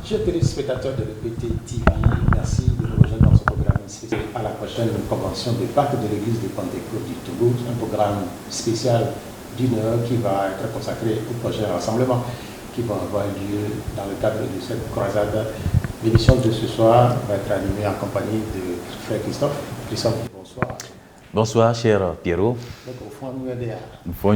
Chers téléspectateurs de l'EPT TV, merci de nous rejoindre dans ce programme spécial à la prochaine convention de Pâques de l'église de Pentecôte du Togo, un programme spécial d'une heure qui va être consacré au prochain rassemblement qui va avoir lieu dans le cadre de cette croisade. L'émission de ce soir va être animée en compagnie de frère Christophe. Christophe, bonsoir. Bonsoir, cher Pierrot. Donc, au fond, nous aider à... Au fond,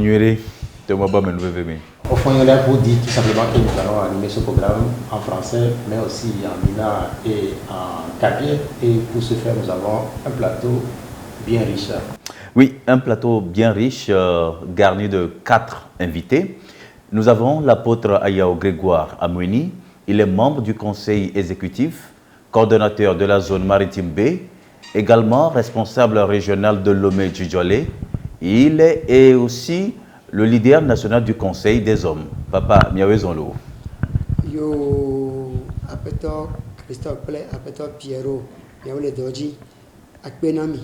il y a pour dire tout simplement que nous allons animer ce programme en français, mais aussi en mina et en kabyle. Et pour ce faire, nous avons un plateau bien riche. Oui, un plateau bien riche, garni de 4 invités. Nous avons l'apôtre Ayao Grégoire Amouini. Il est membre du conseil exécutif, coordonnateur de la zone maritime B, également responsable régional de Lomé-Djidjolé. Il est aussi le leader national du Conseil des hommes. Papa, miawezonlo. Yo, apeto Christophe Play, apeto Pierrot, miawele doji, akpenami,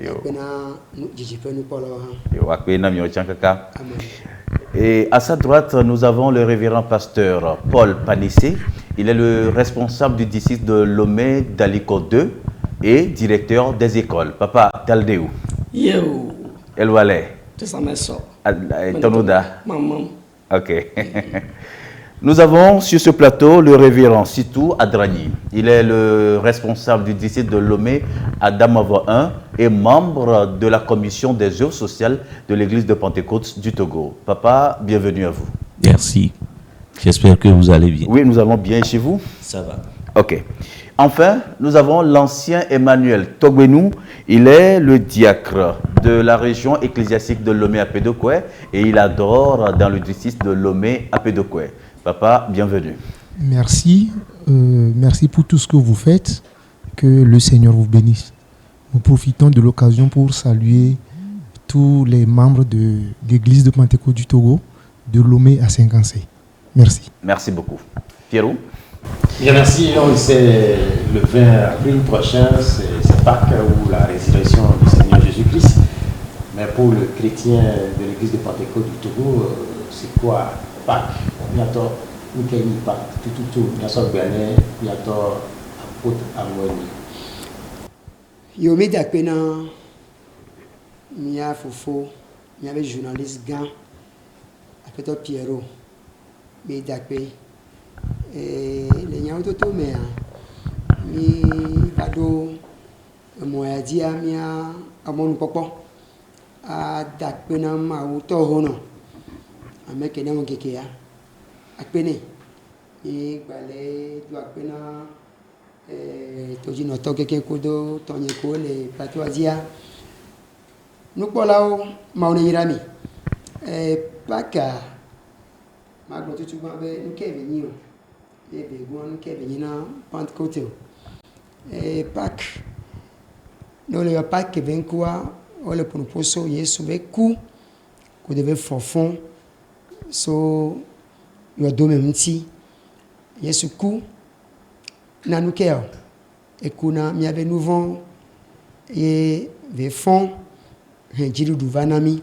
akpena jijipenu polo. Yo, akpena miawachankaka. Amen. Et à sa droite, nous avons le révérend pasteur Paul Panissé. Il est le responsable du district de Lomé d'Aliko 2 et directeur des écoles. Papa, Taldeu. Yo. Elwale. Tonoda. Maman. Ok. Nous avons sur ce plateau le révérend Sitou Adrani. Il est le responsable du district de Lomé à Damavo 1 et membre de la commission des œuvres sociales de l'église de Pentecôte du Togo. Papa, bienvenue à vous. Merci. J'espère que vous allez bien. Oui, nous allons bien chez vous. Ça va. Ok. Enfin, nous avons l'ancien Emmanuel Togbenou. Il est le diacre de la région ecclésiastique de Lomé à Pédokoué et il adore dans le district de Lomé à Pédokoué. Papa, bienvenue. Merci. Merci pour tout ce que vous faites. Que le Seigneur vous bénisse. Nous profitons de l'occasion pour saluer tous les membres de l'église de Pentecôte du Togo, de Lomé à Saint-Gansé. Merci. Merci beaucoup. Pierrot? Bien, merci. C'est le 20 avril prochain, c'est Pâques ou la résurrection du Seigneur Jésus-Christ. Mais pour le chrétien de l'église de Pentecôte du Togo, c'est quoi Pâques? Bientôt, nous avons Pâques, tout, bientôt Bénin, bientôt apôtre Amouini. Yo me dakpena, mia fofo, mia be journaliste gan, apeto Pierrot, me dakpe. Les gens autour de moi, mi vado moya dia mia amon popo a dakpena ma uto hono ameke na ngeke ya akpene e gbale do akpena toji no to keke kodo tonye ko le plateau azia nukpolao ma one yirami paka magbo tutu gba be nkebe yin o ebe gwon nkebe yin na Pentecôte Pâques no le Pâques ke venkua o le proposo Yesu ve ku ko deve fofon so yo do memti Yesu ku na nukeo e kuna mi ave nouvon e ve fon henjiru du vanami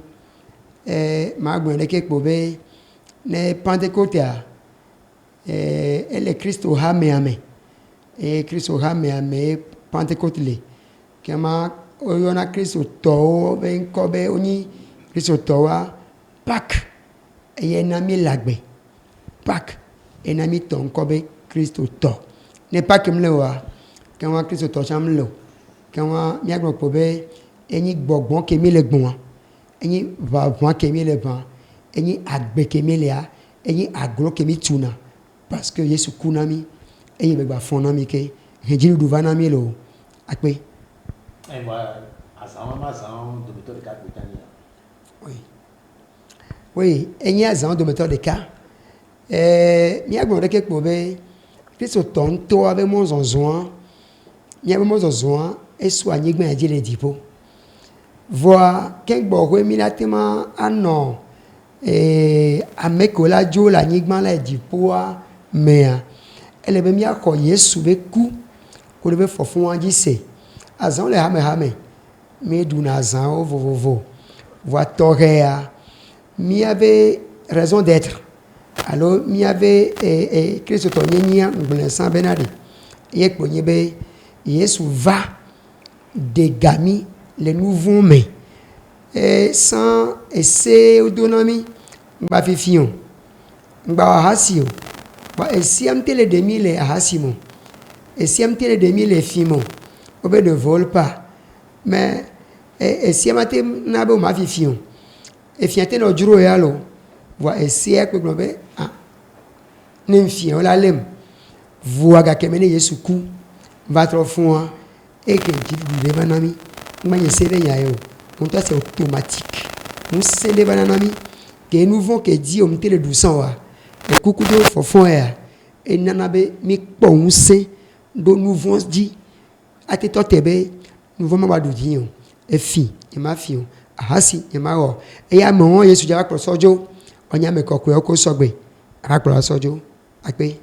magbo ne ke pobe ne Pentecôte ele Kristo hame e Kristo hame Pentecôte le kema oyona Kristo to ben kobe oni Kristo to wa Pâques e na mi lagbe Pâques e na mi ton kobe Kristo to ne Pâques mle wa kema Kristo to chamlo kema mi agbo pobe eni gbogbon kemi le gbon eni va kemi le ban eni agbe kemi le a eni agro kemi tuna parce que Yesu kunami eni begba fonami ke henjiru du vanami lo akpe Et voilà, azan de méthode de cas britannique. Oui, eni azan de méthode de cas mi agbo de ke pobe Kristo ton to ave mon zonzoan mi ave mon zonzoan e soigner gben adie le dipo voir kengbo ko mi latema ano amekola jo la nyigban la dipo a mais ele be mi akọ Yesu be ku ko le be fofun anji se azan le hame mi du na azan o vovovo voit torea mi avait raison d'être alors mi avait Christ tonyenya ngbensan benade ye kponye be Yesu va dégami les nouveaux mains sans essayer autonomie ba fifion ba hasio ba esiam tele demi les hasimo esiam tele demi les fimo obe ne vole pas mais esiam ate na be ma fifion e fiante no juro ya lo wa esia pe globe ne fion la lem voaga kemene Yesu ku va trop fond et que Dieu lui banami moi je sais rien yo on toi c'est automatique nous c'est les banami que nous vont que Dieu on te le 200 wa et coucou de fofon et nanabe mi ponse do nous vont dit à te tebe nous vont ma do dion et fi et ma fi hasi e ma o e ya mo Yesu ja ko sojo onya me kokwe ko sogbe akpla sojo akpe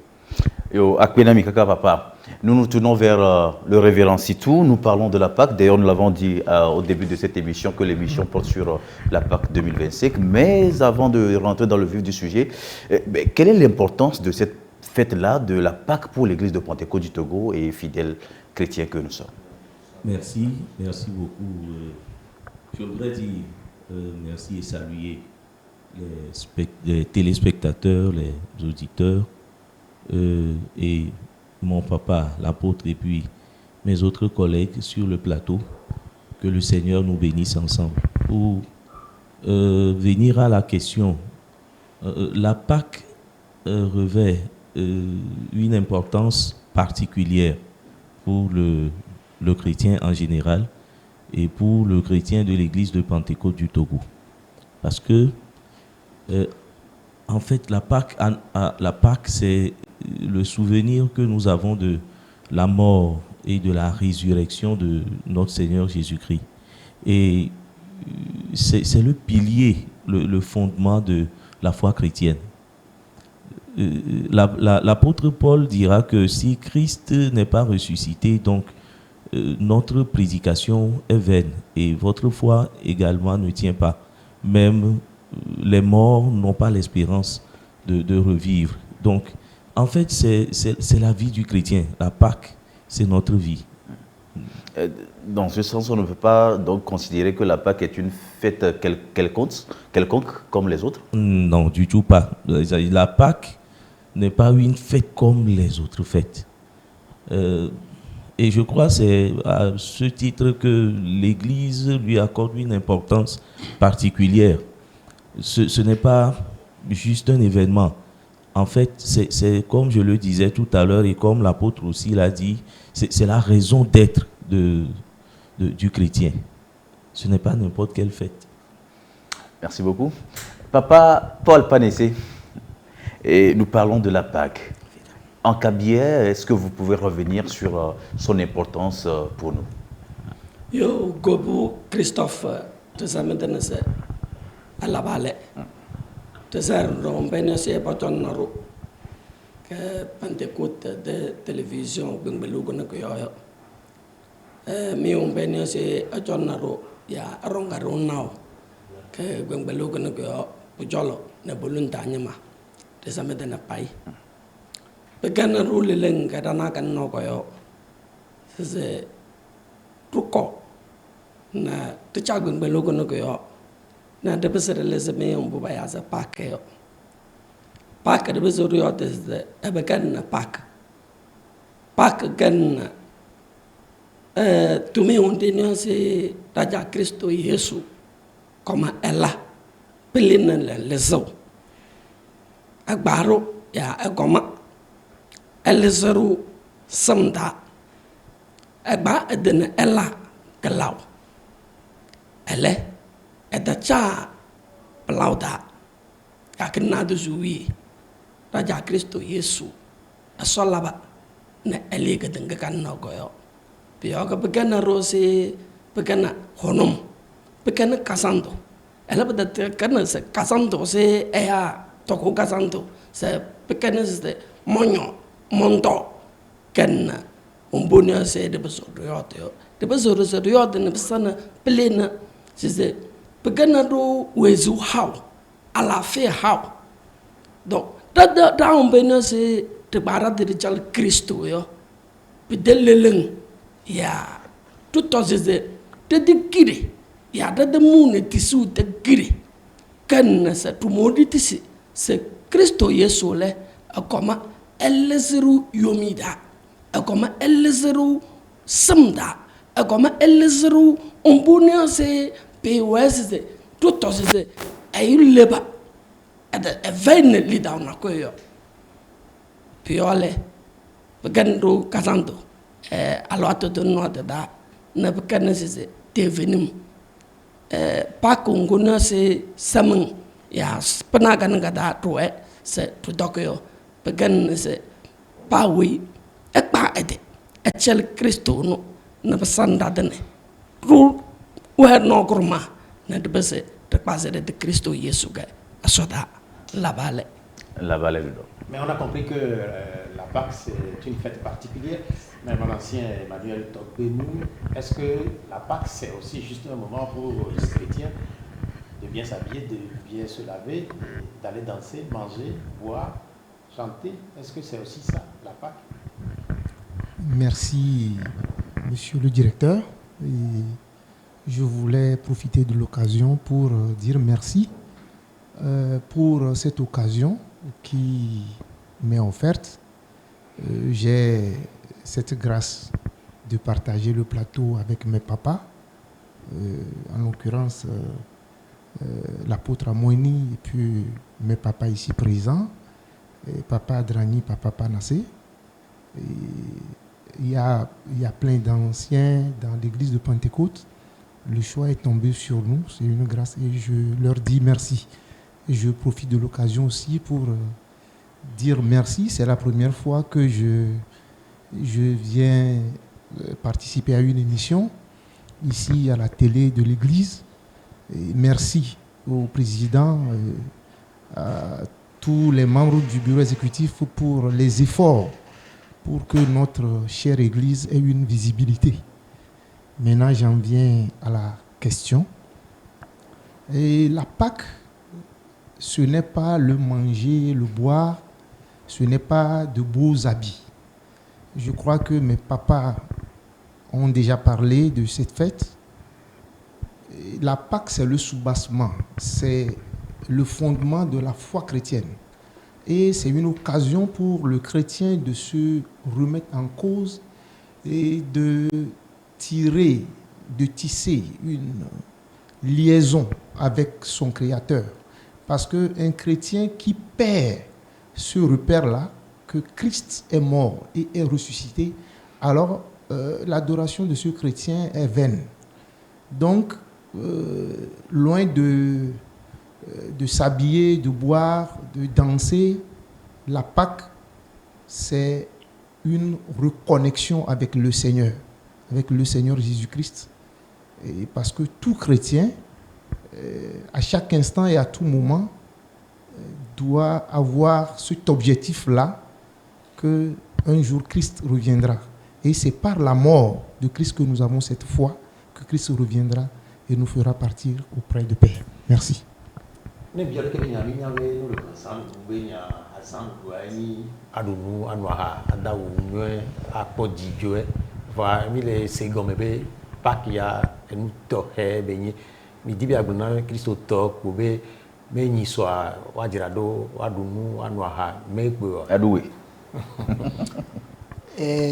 Yo akpenami kaka papa. Nous nous tournons vers le révérend Sitou. Nous parlons de la Pâque. D'ailleurs, nous l'avons dit au début de cette émission que l'émission porte sur la Pâque 2025. Mais avant de rentrer dans le vif du sujet, quelle est l'importance de cette fête-là, de la Pâque pour l'Église de Pentecôte du Togo et fidèles chrétiens que nous sommes? Merci beaucoup. Je voudrais dire merci et saluer les téléspectateurs, les auditeurs et mon papa, l'apôtre, et puis mes autres collègues sur le plateau. Que le Seigneur nous bénisse ensemble. Pour venir à la question, la Pâque revêt une importance particulière pour le chrétien en général et pour le chrétien de l'Église de Pentecôte du Togo. Parce que, en fait, la Pâque, c'est le souvenir que nous avons de la mort et de la résurrection de notre Seigneur Jésus-Christ. Et c'est le pilier, le fondement de la foi chrétienne. L'apôtre Paul dira que si Christ n'est pas ressuscité, donc notre prédication est vaine et votre foi également ne tient pas. Même les morts n'ont pas l'espérance de revivre. Donc, en fait, c'est la vie du chrétien. La Pâque, c'est notre vie. Dans ce sens, on ne peut pas donc considérer que la Pâque est une fête quelconque comme les autres? Non, du tout pas. La Pâque n'est pas une fête comme les autres fêtes. Et je crois que c'est à ce titre que l'Église lui accorde une importance particulière. Ce n'est pas juste un événement. En fait, c'est comme je le disais tout à l'heure et comme l'apôtre aussi l'a dit, c'est la raison d'être du chrétien. Ce n'est pas n'importe quelle fête. Merci beaucoup. Papa Paul Panessé, et nous parlons de la Pâque. En Kabylie, est-ce que vous pouvez revenir sur son importance pour nous? Yo, Gobu Christophe, tu sais maintenant c'est à la Valais. Tu sais, on peut c'est pas ton nom que Pentecôte de télévision, Benbelugo na koyo. Mais on peut c'est à ton nom ya rongaron now que Benbelugo na koyo pujolo na boluntanya ma. Tu sais maintenant pai. Pegana rule leng kadana kan no koyo. C'est truco na tu chag Benbelugo na koyo. Na de besere leze me on buba ya za Pâque yo. Pâque de besere yo desde ebegan na Pâque. Pâque gan tu me on tenio se raja Cristo Yesu como ela pelina lezo. Agbaro ya agoma elezeru samda. Agba edena ela galau. Ele ada cha pelauda kakena do zuwi raja Kristo Yesu asolaba na elega denga kan no goyo pioga begana rose begana honom begana kasando ela bada kana se kasando se ea toko kasando se begana se monyo monto kana umbunya se de beso riote de beso riote ne besana plena se begana do wezu how ala fe how donc da on beno se te bara de chal Cristo yo pe deleleng ya tutto se te dikire ya da mune tisu te gire kan sa tu modi tisi se Cristo Yesu le akoma elezeru yomida akoma elezeru samda akoma elezeru ombunio se pe wese tutto se ay leba ada evene li down na koyo piole begando kasando aloto do nota da na bekana se devenim pa konguna se samang ya penagan gada to se to dokyo began se pa wi pa ede echel Cristo no na besanda dene ru wer no groma na de bese de passer de Cristo Yesu ga asoda la vallée. Mais on a compris que la Pâque, c'est une fête particulière. Mais mon ancien Emmanuel Togbenou, est-ce que la Pâque, c'est aussi juste un moment pour les chrétiens de bien s'habiller, de bien se laver, d'aller danser, manger, boire, chanter? Est-ce que c'est aussi ça, la Pâque? Merci, monsieur le directeur. Et je voulais profiter de l'occasion pour dire merci pour cette occasion qui m'est offerte. J'ai cette grâce de partager le plateau avec mes papas, en l'occurrence l'apôtre Amoueni et puis mes papas ici présents, papa Adrani, papa Panassé. Il y a plein d'anciens dans l'église de Pentecôte. Le choix est tombé sur nous, c'est une grâce et je leur dis merci. Et je profite de l'occasion aussi pour dire merci. C'est la première fois que je viens participer à une émission ici à la télé de l'église. Et merci au président, à tous les membres du bureau exécutif pour les efforts pour que notre chère église ait une visibilité. Maintenant, j'en viens à la question. Et la Pâque, ce n'est pas le manger, le boire, ce n'est pas de beaux habits. Je crois que mes papas ont déjà parlé de cette fête. La Pâque, c'est le soubassement, c'est le fondement de la foi chrétienne. Et c'est une occasion pour le chrétien de se remettre en cause et de tisser une liaison avec son Créateur. Parce qu'un chrétien qui perd ce repère-là, que Christ est mort et est ressuscité, alors l'adoration de ce chrétien est vaine. Donc, loin de s'habiller, de boire, de danser, la Pâque, c'est une reconnexion avec le Seigneur Jésus-Christ. Et parce que tout chrétien, à chaque instant et à tout moment, doit avoir cet objectif-là, qu'un jour Christ reviendra. Et c'est par la mort de Christ que nous avons cette foi que Christ reviendra et nous fera partir auprès de Père. Merci.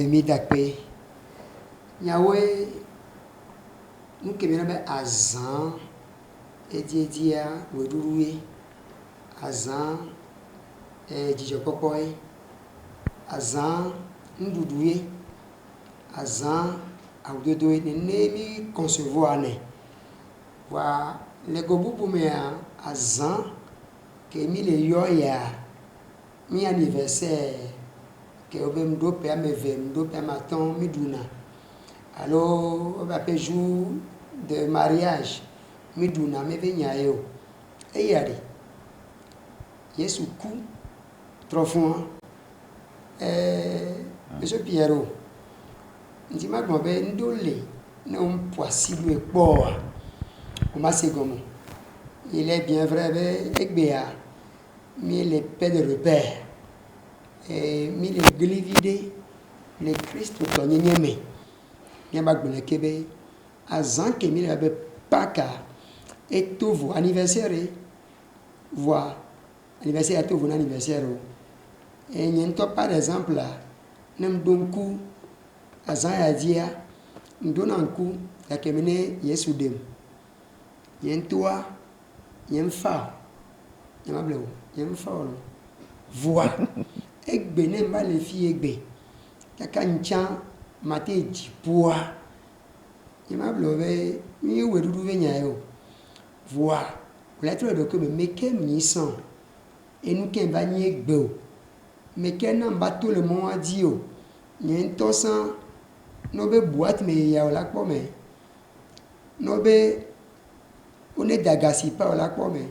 Midakpe nyawe nukemena be azan ediedia weduruwe azan jijopopoe azan nduduwe azan awdodoe nemi concevoir ne wa legobu pumea azan ke mi le yoya mi anniversaire que obem do pe amevem do pe maton miduna alors on va pe jour de mariage miduna me venya yo e yari Yesu ku trofon monsieur Pierrot ndi ma gbon be ndole na un poisi lu epo o ma se gomo il est bien vrai be egbea mis les paix de repère, et mis les glividés, les Christ au temps nyémé. Nyamba gbele kebe, azan ke mi le paka, et tout vos anniversaire, voix, anniversaire à tout vos anniversaire. Et nyento par exemple là, nem donku, azan ya dia, ndonanku, ya kemene yesu dem. Yentoa, yenfa, yamable, yenfa, voix, egbe nem ba les filles egbe. Kaka nchan maté djipoa yamable ve mi wedudu ve nyayo voix lettre de que me kem ni san et nous ken ba ni egbe o me ken na ba tout le monde a dit o ni ntosan no be boîte me ya la po me no be on est dagasi pa la po me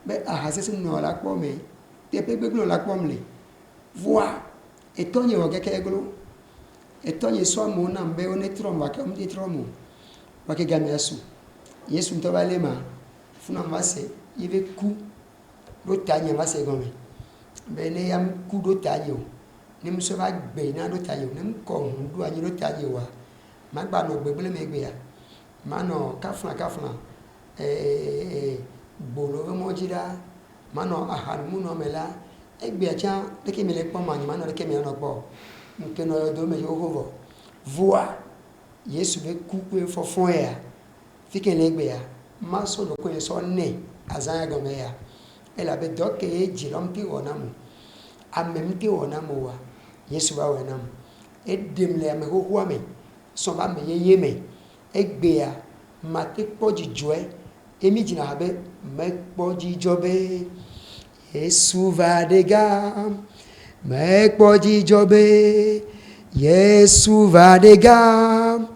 be a hase no la po me te pe gbe la po me voix et ton yo keke glo et ton yo so mo na mbe on etro ma ka mdi etro mo wa ke gami asu yesu nto ba lema funa mase ibe ku do tanya mase gome be ne yam ku do tanyo nim so ba gbe na do tanyo nim ko do anyi do tanyo wa ma gba no gbe me gbe ya ma no kafuna bolo mo jira ma no ahar mu no mela egbe acha de ke mele pon mani ma no de ke me no po nke no do me yo hovo voix yesu be kuku fofon ya fike legbe ya ma so do ko so ne azan go me ya ela be doke e jirompi wona mu amemti wona mu wa yesu ba wona mu e demle me ho ho me so ba me ye me egbe ya ma te poji joe emi jina habe me poji jobe Yesu va de gam, mek poji jobe. Yesu va de gam,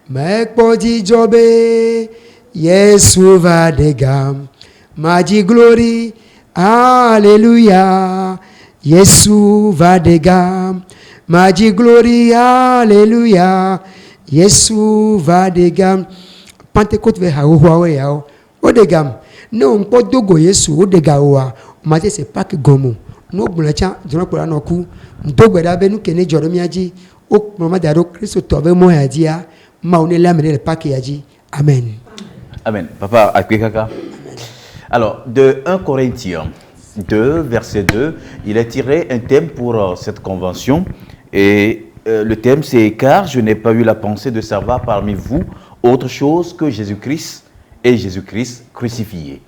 mek poji jobe. Yesu va de gam, maji glory, Alléluia. Yesu va de gam, maji glory, Alléluia. Yesu va de gam. Pentecôte ve hawo yao. O de gam, no mpo dogo Yesu o de gawa. Mate c'est pas que gomo no gbulacha dro pora no ku ndogbe da be nu kene joromia ji o mama da ro Kristo to be mo ya dia ma on la mene le pak ya ji amen amen papa akekaka. Alors de 1 Corinthiens 2 verset 2 il a tiré un thème pour cette convention et le thème c'est car je n'ai pas eu la pensée de savoir parmi vous autre chose que Jésus-Christ et Jésus-Christ crucifié.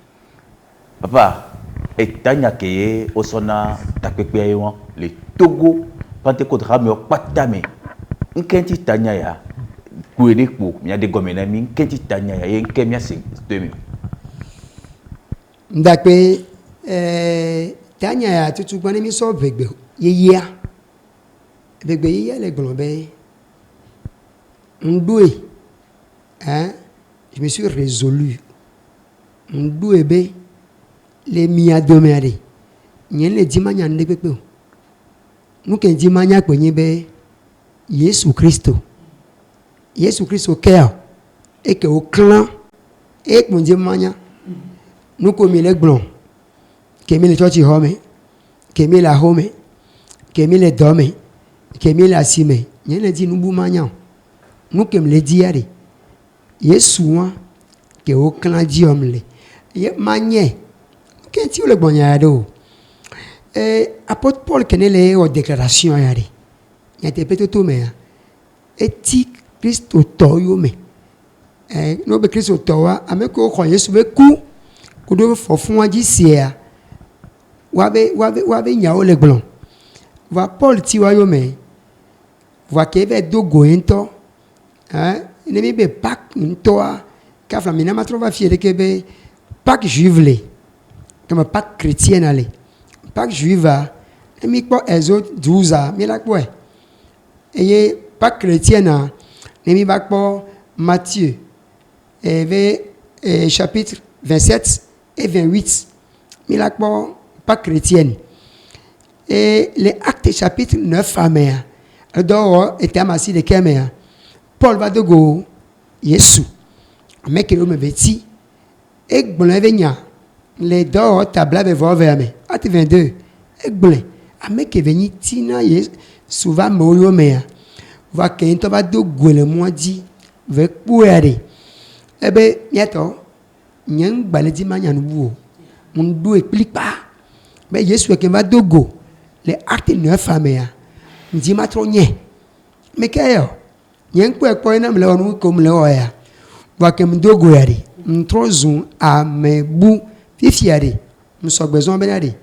Papa et tanya keye osona takpekpe yo le Togo Pentecôte ramio patame nkenti tanya ya kuene ko mia de gomena mi nkenti tanya ya enke mia sing demi ndakpe tanya ya tutu gbani mi so vegbe yeya vegbe yeya le glombe ndoué je me suis résolu ndoué be les mia domere nyen le dimanya nde pepe nous ken dimanya ko nyi be Yesu Christo cœur et que au clan et mon dimanya nous comme les blond que mi le church home que mi la home que mi le dome que mi la sime nyen le di nous bumanya nous kem le diare Yesu que au clan diom le ye manye qu'est-ce que le bon yado apôtre Paul kenele o déclaration yari yate peto to me eti Christo toyo me no be Christo towa ameko ko Yesu be ku ko do fofun aji sia wabe nya o le glon va Paul ti wa yo me va ke be do go ento ne mi be pak ntoa ka flamina ma trova fiere ke be pak juivle comme Pâques chrétienne allez Pâques juive et mi po exode 12 mi la quoi et Pâques chrétienne et mi ba po Matthieu chapitre 27 et 28 mi la po Pâques chrétienne et les actes chapitre 9 amen alors était amassi de kemer Paul va de go Yesu mais que me veti et bon venia les dors tabla be vo verme at 22 egble ameke veni tina yes souvent moyo mea va ke to ba do gole moji ve puere ebe yeto nyen baledi manya nuwo mun do explique pas mais Jésus qui va dogo les actes 9 famea ndi matro nye mekeyo nyen ko ko na mle onu ko mle oya wa ke mdogo yari mtrozu amebu fifiari msogbezon benari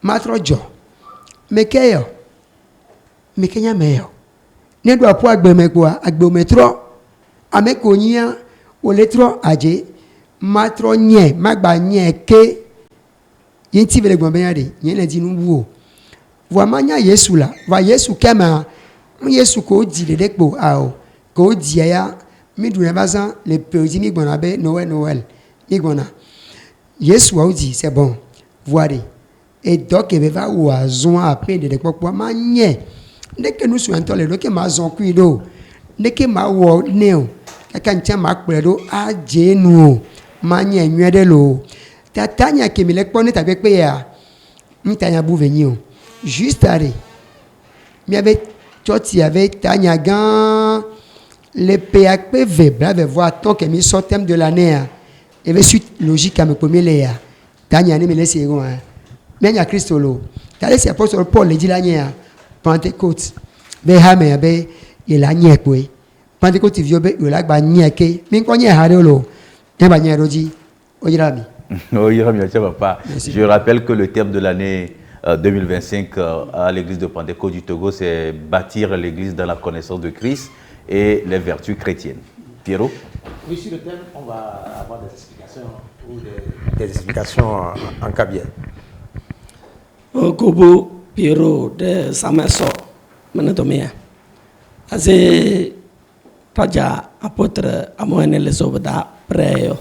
matro jo mekeyo mekenya meyo ne do apo agbemetro amekonya oletro aje matro nye magba nye ke yenti vele gbon benari yen le di nu wo wa manya Yesu la va Yesu kema Yesu ko di le dekpo ao ko di ya mi du na bazan le pedi mi gbona be Noël mi gbona Yesu a dit c'est bon voici et donc il va ou azon a peine de dekpo ma nye dès que nous sommes dans le que ma zon kuido dès que ma wo neo ka ntia ma pedo a jenu ma nye nwede lo tatanya ke mi le pone ta pe ya mtanya bu venio juste arrêt mi avait choti avait tanya gan le PAP brave voir tant que mi sortem de l'année et avait suite logique à me premier les tanya ne me laisse gon mais ya Christolo t'allais c'est apôtre Paul le dit l'année Pentecôte be ha me be il a nye kwe Pentecôte vio be la gba nye ke mi ko nye hare lo e ba nye roji oyirami. Je rappelle que le thème de l'année 2025 à l'église de Pentecôte du Togo, c'est bâtir l'église dans la connaissance de Christ et les vertus chrétiennes. Pierrot? Oui, sur le thème, on va avoir des explications ou des explications en kabyle. Kobo Pierrot de Sameso, Manatomia. Assez Raja apôtre Amoine les Obada Preo.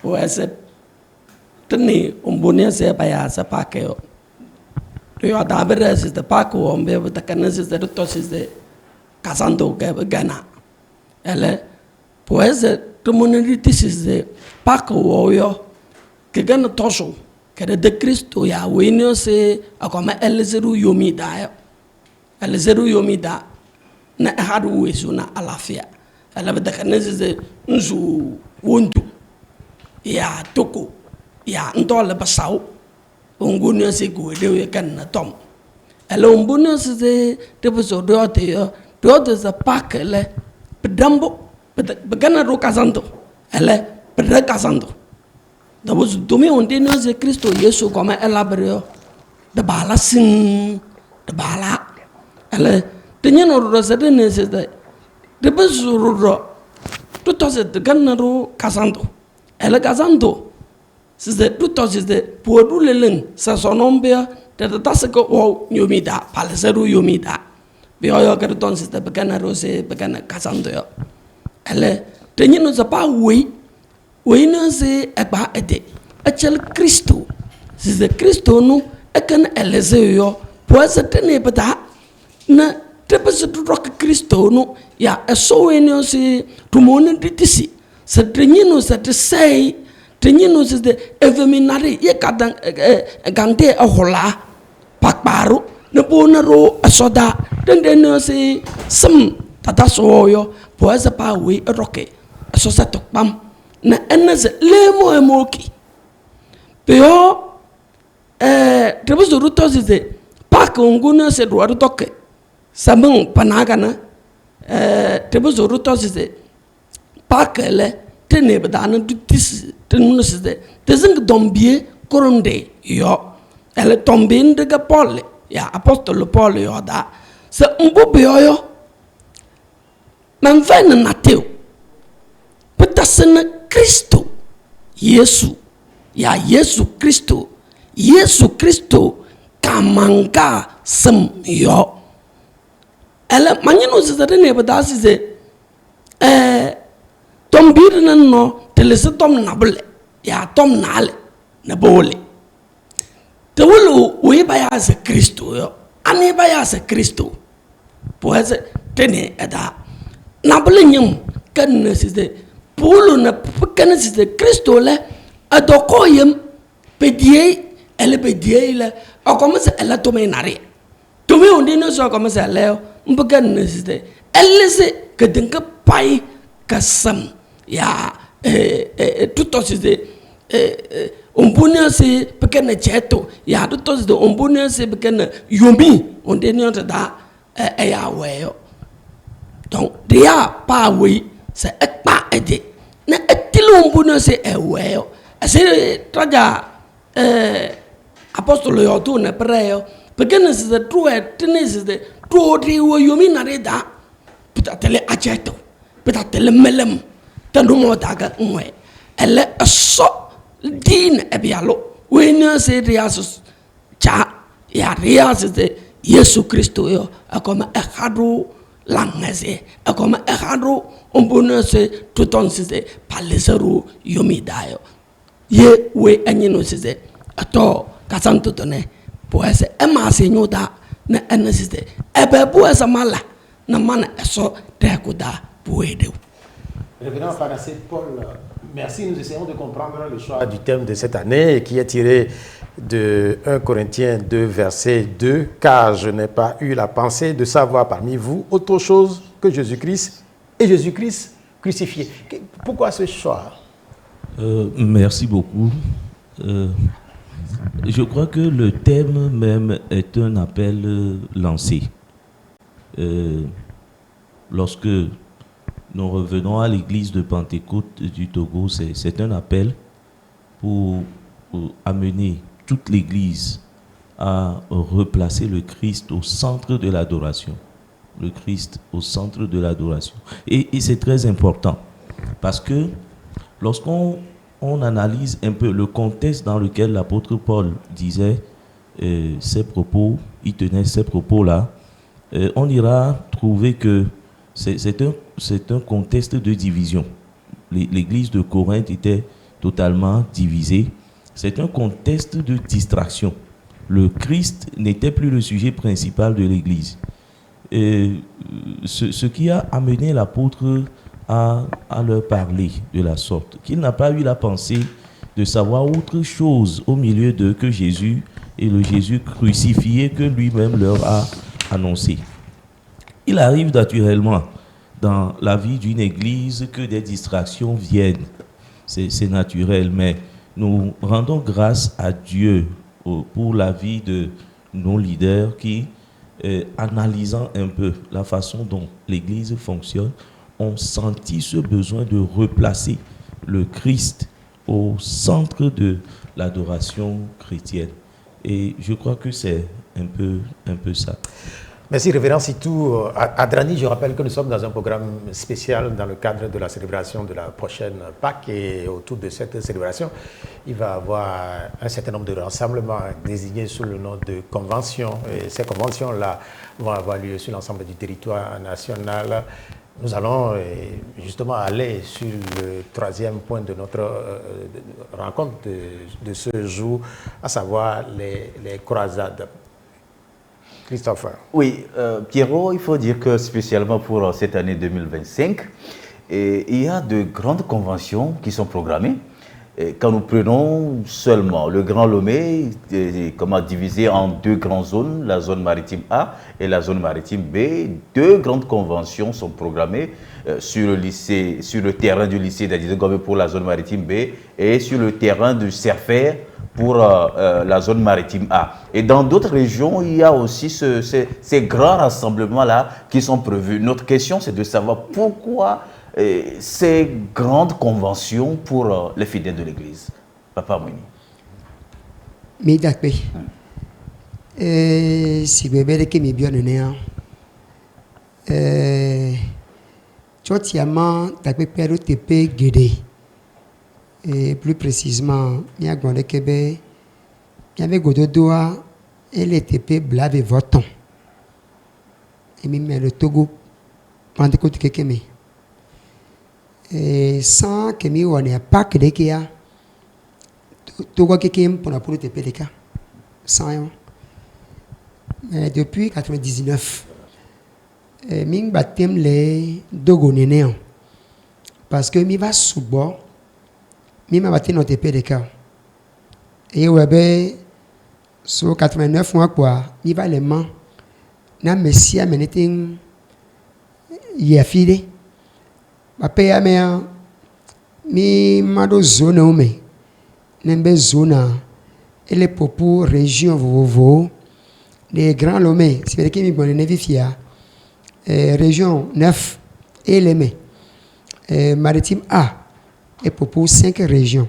Ou est-ce teni umbunia se paya se pakeo yo adabere se de pako ombe de kanese de tosis de casando gana ele pues comunity de pako yo que gana tosho que de Cristo ya wenio se akoma elezeru yomida elezeru yomida na hadu wesu na alafia ele de kanese de nzu wondu ya toko ya ndole basau ongunyo se goede kan na tom ele ongunyo se de boso dote za pakele pedambo begana ro kazando ele pedra kazando da boso domi onde no se Cristo Yesu comme elabrio de bala sin de bala ele tenyeno ro se de ne se de boso ro to se de ganna ro kazando ele kazando c'est tout c'est pour nous les langues ça son nom bien de tas que o yomida paleseru yomida bio yo que ton c'est begana rose begana kasando yo elle tenir nous pas oui nous c'est pas aider achel Christo c'est Christo nous et kan eleze yo pour se tenir bata na tepese tout rock Christo nous ya so nous c'est tout monde dit c'est tenir nous c'est say tenyino se de eveminari ye kadang gante ahola pakparu ne bonaro asoda dendeno se sem tata soyo poeza pa we roke asosa tokpam na enese lemo emoki peo trebus do rutos de pak nguna se do toke samung panagana trebus do rutos de pakele tenebe dana dutis tenunus de tezing dombie koronde yo ele tombin de Paul ya apostole Paul yo da se mbobe yo man ven na teu petasena Cristo Yesu ya Yesu Cristo kamanga sem yo ele manyino se de ne bada se tombir no telese tom nable ya tom nale na bole te wulu we baya se Cristo yo ani baya se Cristo pues tene ada nable nyum kan se de pulu na kan se de Cristo le adoko yem pédier, elle pédier, elle commence à la tomber en arrière. Tomber on dit non, ça commence à l'air, on peut pas nécessiter. Elle laisse que d'un peu paille, que sam, ya, tout aussi on peut se pequena cheto, ya tout aussi on peut se pequena yomi, on dit non, ça, ya ouais. Donc, déjà, pas oui, c'est pas aider. Na etilo mbuno se ewe ase traja apostolo yo tu na prayo pekene se tu tenis de tu ri wo yomi na reda pita tele ajeto pita tele melem tanu mo daga nwe ele so din ebialo we na se riasus cha ya riasus de Yesu Kristo yo akoma ehadu langese akoma ehadu ombona se tout on se palesaru yomidayo ye we anyino se ato kasanto tone poese ema se nyoda na enesiste ebe poese mala na mana eso tekuda poede. Révérend Pharacé Paul, merci. Nous essayons de comprendre le choix du thème de cette année qui est tiré de 1 Corinthiens 2, verset 2. Car je n'ai pas eu la pensée de savoir parmi vous autre chose que Jésus-Christ et Jésus-Christ crucifié. Pourquoi ce choix? Merci beaucoup. Je crois que le thème même est un appel lancé. Lorsque nous revenons à l'église de Pentecôte du Togo, c'est un appel pour amener toute l'église à replacer le Christ au centre de l'adoration. Le Christ au centre de l'adoration. Et c'est très important parce que lorsqu'on analyse un peu le contexte dans lequel l'apôtre Paul disait ses propos, il tenait ces propos-là, on ira trouver que c'est un contexte de division. L'église de Corinthe était totalement divisée. C'est un contexte de distraction. Le Christ n'était plus le sujet principal de l'église. Ce qui a amené l'apôtre à leur parler de la sorte, qu'il n'a pas eu la pensée de savoir autre chose au milieu d'eux que Jésus et le Jésus crucifié que lui-même leur a annoncé. Il arrive naturellement dans la vie d'une église que des distractions viennent. C'est naturel, mais nous rendons grâce à Dieu pour la vie de nos leaders qui, analysant un peu la façon dont l'église fonctionne, ont senti ce besoin de replacer le Christ au centre de l'adoration chrétienne. Et je crois que c'est un peu ça. Merci, révérend Sitou Adrani. Je rappelle que nous sommes dans un programme spécial dans le cadre de la célébration de la prochaine Pâques. Et autour de cette célébration, il va y avoir un certain nombre de rassemblements désignés sous le nom de conventions. Et ces conventions-là vont avoir lieu sur l'ensemble du territoire national. Nous allons justement aller sur le troisième point de notre rencontre de ce jour, à savoir les croisades. Christopher. Oui, Pierrot, il faut dire que spécialement pour cette année 2025, il y a de grandes conventions qui sont programmées. Et quand nous prenons seulement le Grand Lomé, divisé en deux grandes zones, la zone maritime A et la zone maritime B, deux grandes conventions sont programmées sur le terrain du lycée d'Adizegombe pour la zone maritime B et sur le terrain du Serfer pour la zone maritime A. Et dans d'autres régions, il y a aussi ces grands rassemblements-là qui sont prévus. Notre question, c'est de savoir pourquoi ces grandes conventions pour les fidèles de l'Église. Papa Mouni. Midakbe. Si bébé qui m'est bien né. Chotiaman, takbe peru tepe guédé. Et plus précisément, il y a Gondé Kébé, il y avait Gododoa et les TP blave votant. Et même le Togo, Pentecôte Kékémé. Et sans que mi on ait pas que des kia, Togo Kékém pour la pour le TP des cas. Sans. Mais depuis 1999, Ming baptême les Dogonénéens. Parce que mi va sous bord. Mi m'a battu notre TP des cas. Et ouais, ben, sur 89 mois, quoi, il va les mains. Na Messie a mené yafide. Papa ya me mi mado zone ome. Nembe zona. Elle est pour région vovo. Les grands lomé. C'est vrai qu'il me bonne vifia. Région 9 et les maritime A est pour 5 régions.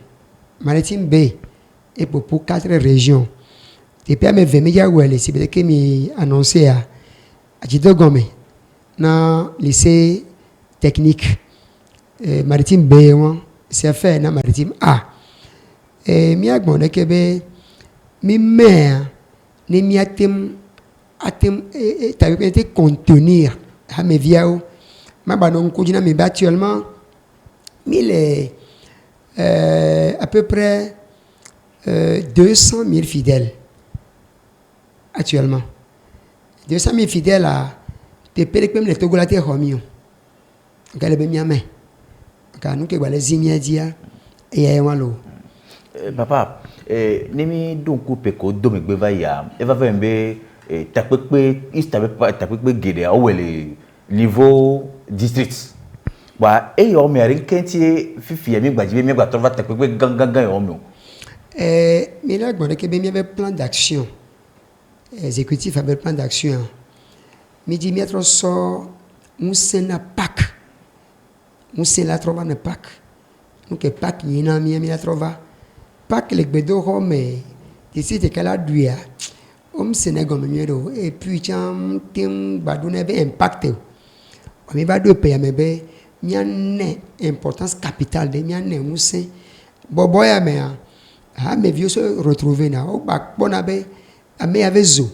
Maritime B est pour 4 régions. Depuis mes 20 médias où elle est, c'est vrai qu'il m'a annoncé à Jidogome, dans le lycée technique maritime B, c'est fait dans maritime A. Et je suis que mes mères ne contenir à mes vieux. Actuellement, à peu près 200 000 fidèles. Actuellement. 200 000 fidèles à te payer même les Togolais homio. Donc elle est bien mais. Car nous que les zimia dia et ayamalo. Papa, nemi donc peko domik beva ya. Eva vembe tapekpe tapekpe gede ou le niveau district. Ba e yo me arin kenti fifi mi gbajibe mi gba trova tapekpe gangan yo mi. Mais là bon que bien avait plan d'action. Exécutif avait plan d'action. Me dit mettre so musena pack. Musena trova ne pack. Nous que pack yina mi la trova. Pack le gbedo home. Ici te kala duya. Sénégal miero et puis cham tim badune be impacté. On va deux pays mais be miane importance capitale de miane musse. Boboya me a mes vieux se retrouver na o bak bonabe ame avezo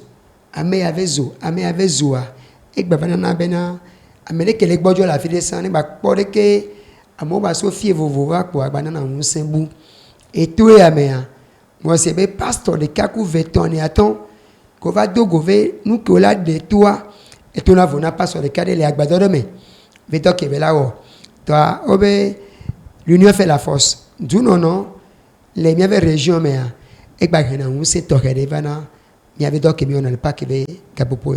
et babana bena amene kele gbojo la fide san ni bak pore ke amo ba so fie vovo wa ko banana musse bu et tout ya me moi c'est be pasteur de kaku veton et attend qu'on va dogover nous que là de toi et tu n'as pas sur le cadre les agbadorome veto ke bela o toi obe l'union fait la force du non les miennes régions mais et bagana on s'est toqué devant il y avait donc on a le pas que kapopo.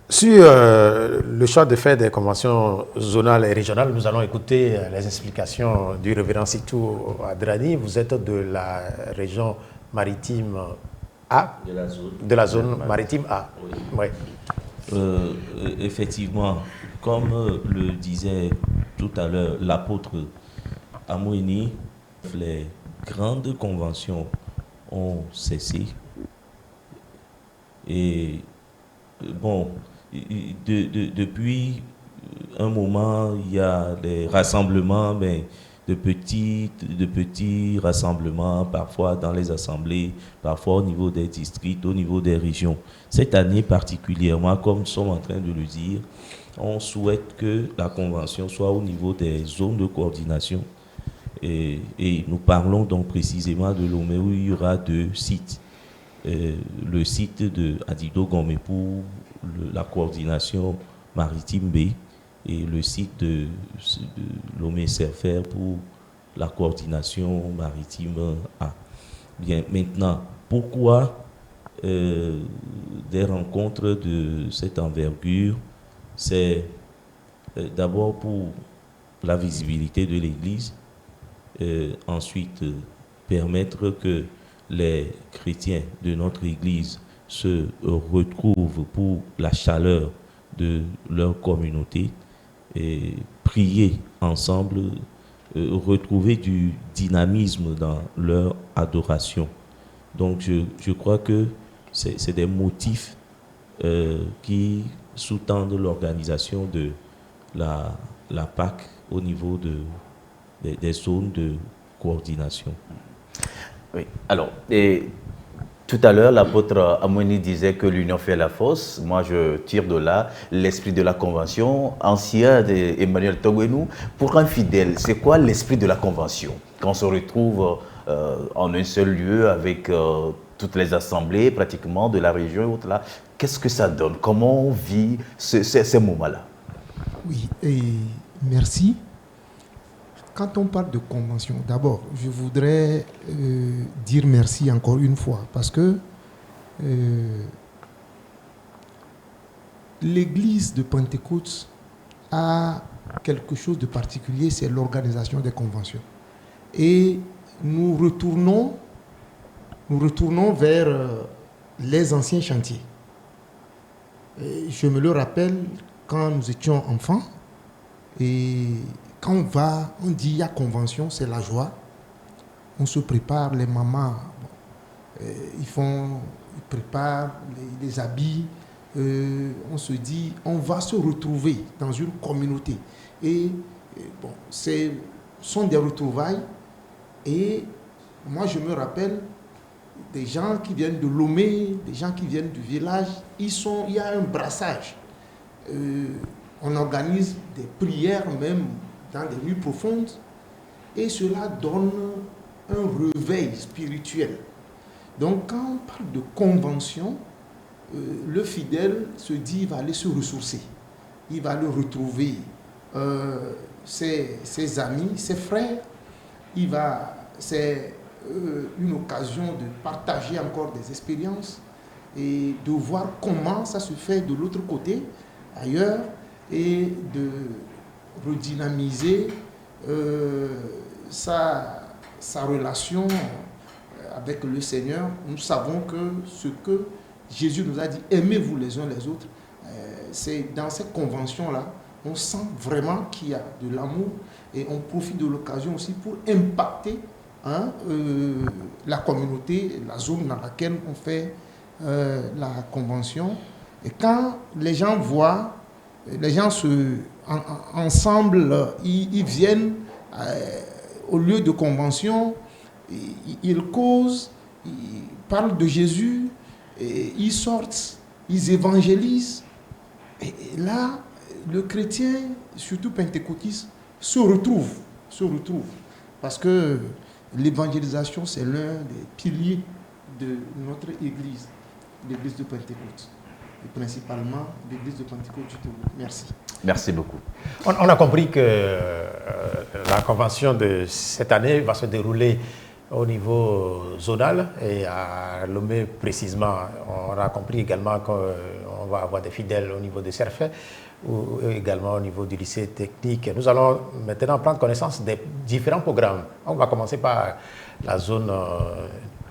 Sur le choix de faire des conventions zonales et régionales, nous allons écouter les explications du révérend Sitou Adrani. Vous êtes de la région maritime A, de la zone maritime A. Oui. Oui. Effectivement, comme le disait tout à l'heure l'apôtre Amouini, les grandes conventions ont cessé. Et bon, depuis un moment, il y a des rassemblements, mais de petits rassemblements, parfois dans les assemblées, parfois au niveau des districts, au niveau des régions. Cette année particulièrement, comme nous sommes en train de le dire, on souhaite que la convention soit au niveau des zones de coordination. Et nous parlons donc précisément de Lomé où il y aura 2 sites. Le site de Adido Gomé pour la coordination maritime B et le site de Lomé Serfer pour la coordination maritime A. Bien, maintenant, pourquoi des rencontres de cette envergure? C'est d'abord pour la visibilité de l'Église, ensuite permettre que les chrétiens de notre Église se retrouvent pour la chaleur de leur communauté et prier ensemble, retrouver du dynamisme dans leur adoration. Donc je crois que c'est des motifs qui sous-tendent l'organisation de la PAC au niveau des zones de coordination. Oui, alors, tout à l'heure, l'apôtre Amouini disait que l'union fait la force. Moi, je tire de là l'esprit de la convention ancien d'Emmanuel Togwenou. Pour un fidèle, c'est quoi l'esprit de la convention? Quand on se retrouve en un seul lieu avec toutes les assemblées pratiquement de la région et autres là, qu'est-ce que ça donne? Comment on vit ces moments-là? Oui, et merci. quand on parle de convention, d'abord, je voudrais dire merci encore une fois parce que l'église de Pentecôte a quelque chose de particulier, c'est l'organisation des conventions. Et nous retournons vers les anciens chantiers. Et je me le rappelle quand nous étions enfants, et quand on dit il y a convention, c'est la joie. On se prépare, les mamans, ils préparent les habits. On se dit, on va se retrouver dans une communauté. Et bon, ce sont des retrouvailles. Et moi, je me rappelle des gens qui viennent de Lomé, des gens qui viennent du village. Il y a un brassage. On organise des prières même dans des nuits profondes. Et cela donne un réveil spirituel. Donc, quand on parle de convention, le fidèle se dit qu'il va aller se ressourcer. Il va le retrouver ses amis, ses frères. C'est une occasion de partager encore des expériences et de voir comment ça se fait de l'autre côté, ailleurs, et de redynamiser sa relation avec le Seigneur. Nous savons que ce que Jésus nous a dit, aimez-vous les uns les autres, c'est dans cette convention-là, on sent vraiment qu'il y a de l'amour et on profite de l'occasion aussi pour impacter la communauté, la zone dans laquelle on fait la convention. Et quand les gens voient, les gens ensemble, ils viennent au lieu de convention, ils causent, ils parlent de Jésus, et ils sortent, ils évangélisent. Et là, le chrétien, surtout pentecôtiste, se retrouve. Parce que l'évangélisation, c'est l'un des piliers de notre église, l'église de Pentecôte. Et principalement l'église de Pentecôte du Togo. Merci. Merci beaucoup. On a compris que la convention de cette année va se dérouler au niveau zonal et à Lomé précisément. On a compris également qu'on va avoir des fidèles au niveau de Serfet ou également au niveau du lycée technique. Nous allons maintenant prendre connaissance des différents programmes. On va commencer par la zone,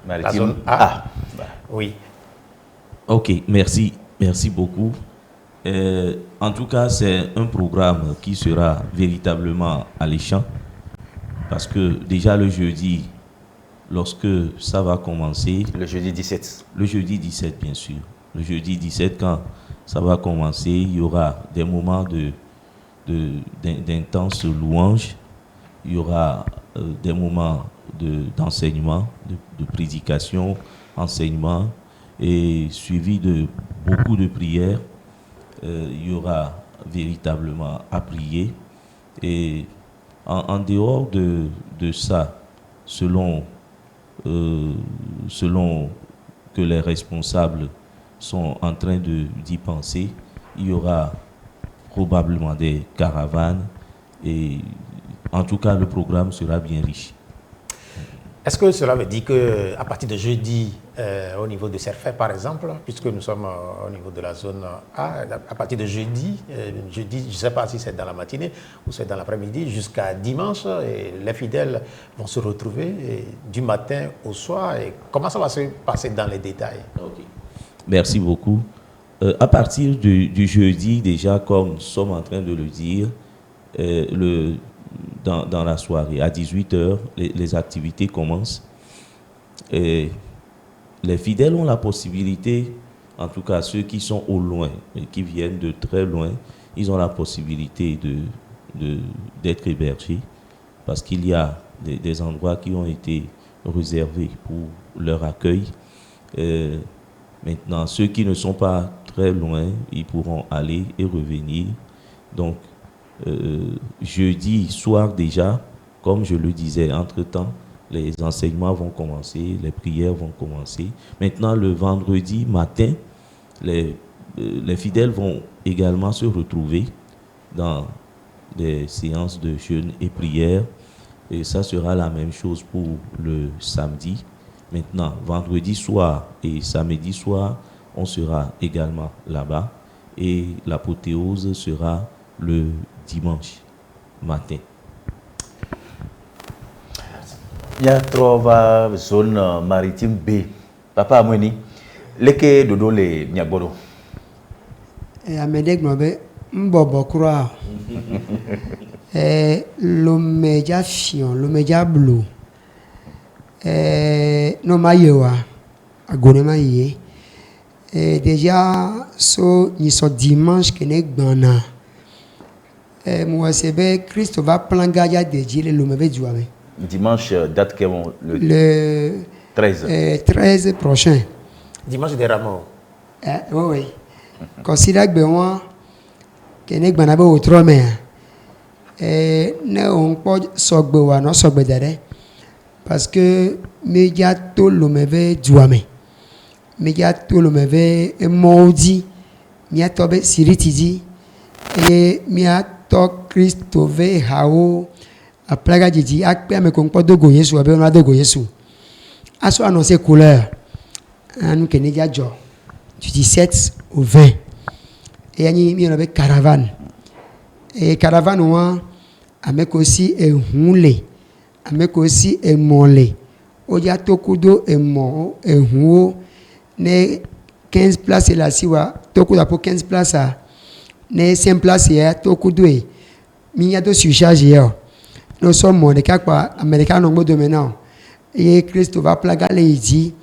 la zone A. Oui. Ok, merci beaucoup. En tout cas, c'est un programme qui sera véritablement alléchant parce que déjà le jeudi, lorsque ça va commencer... Le jeudi 17. Le jeudi 17, bien sûr. Le jeudi 17, quand ça va commencer, il y aura des moments d'intense louange, il y aura des moments d'enseignement, de prédication, enseignement, et suivi de beaucoup de prières. Il y aura véritablement à prier. Et en dehors de ça, selon que les responsables sont en train d'y penser, il y aura probablement des caravanes et en tout cas le programme sera bien riche. Est-ce que cela veut dire qu'à partir de jeudi, au niveau de Serfet par exemple, puisque nous sommes au niveau de la zone A, à partir de jeudi, je ne sais pas si c'est dans la matinée ou c'est dans l'après-midi, jusqu'à dimanche, et les fidèles vont se retrouver du matin au soir. Et comment ça va se passer dans les détails? Okay. Merci beaucoup. À partir du jeudi, déjà, comme nous sommes en train de le dire, dans la soirée, à 18h, les activités commencent. Et les fidèles ont la possibilité, en tout cas ceux qui sont au loin, et qui viennent de très loin, ils ont la possibilité d'être hébergés parce qu'il y a des endroits qui ont été réservés pour leur accueil. Maintenant, ceux qui ne sont pas très loin, ils pourront aller et revenir. Donc, jeudi soir déjà, comme je le disais, entre-temps, les enseignements vont commencer, les prières vont commencer. Maintenant, le vendredi matin, les fidèles vont également se retrouver dans des séances de jeûne et prières Et ça sera la même chose pour le samedi. Maintenant, vendredi soir et samedi soir, on sera également là-bas. Et l'apothéose sera le dimanche matin. Il y a trois zones maritimes B. Papa Amweni, leke dodo le Niagboro. Et à Medek Nobe, Mbobo Kura. Le média fion, le média bleu. No mayewa, agonema yé. Déjà, ni so dimanche que ne gbana. Moi c'est Christ va plangaja de Dieu le mauvais jouame. Dimanche, date que le 13. 13 prochain. Dimanche des Rameaux. Oui. Considère que moi, que ne gbana be autre mais. Ne on peut sogbe wa no sogbe dere. Parce que média tout le mauvais jouame. Média tout le mauvais maudit. Mia tobe siritidi. Et mia to Christophe hao a plaga didi akpe me konpo dogo Yesu abe ona dogo Yesu aso annoncer couleur anu keneja jo du 17 au 20 et ani mi on avait caravane et caravane wa avec aussi un hunle avec aussi un molé oja tokudo e mo e huo ne 15 places là si wa tokudo pour 15 places à ne 5 places ya tokudo e mi ya do surcharge ya. Nous sommes américains de maintenant. Et Christ va plager les dit.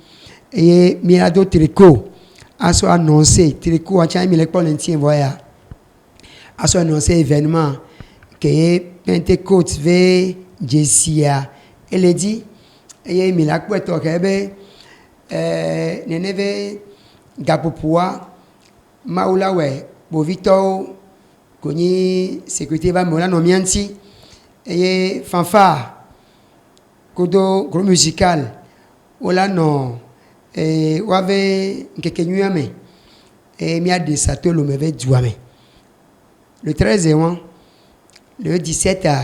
Et il y a d'autres tricots. A soit annoncé, tricot, à tiens, il est pas l'intime, voyez. A soit annoncé événement. Que Pentecôte, ve Jessia. Elle a dit, et il y a quoi, toi, qu'elle Neneve, Gapopoa, Maulawe, Bovito, Koni, sécurité va me la nomianti. Et fanfare, kodo gros musical, ola non, et ouave quelque nuame, et mia de sato le meve douame. Le 13 et 1, le 17 à,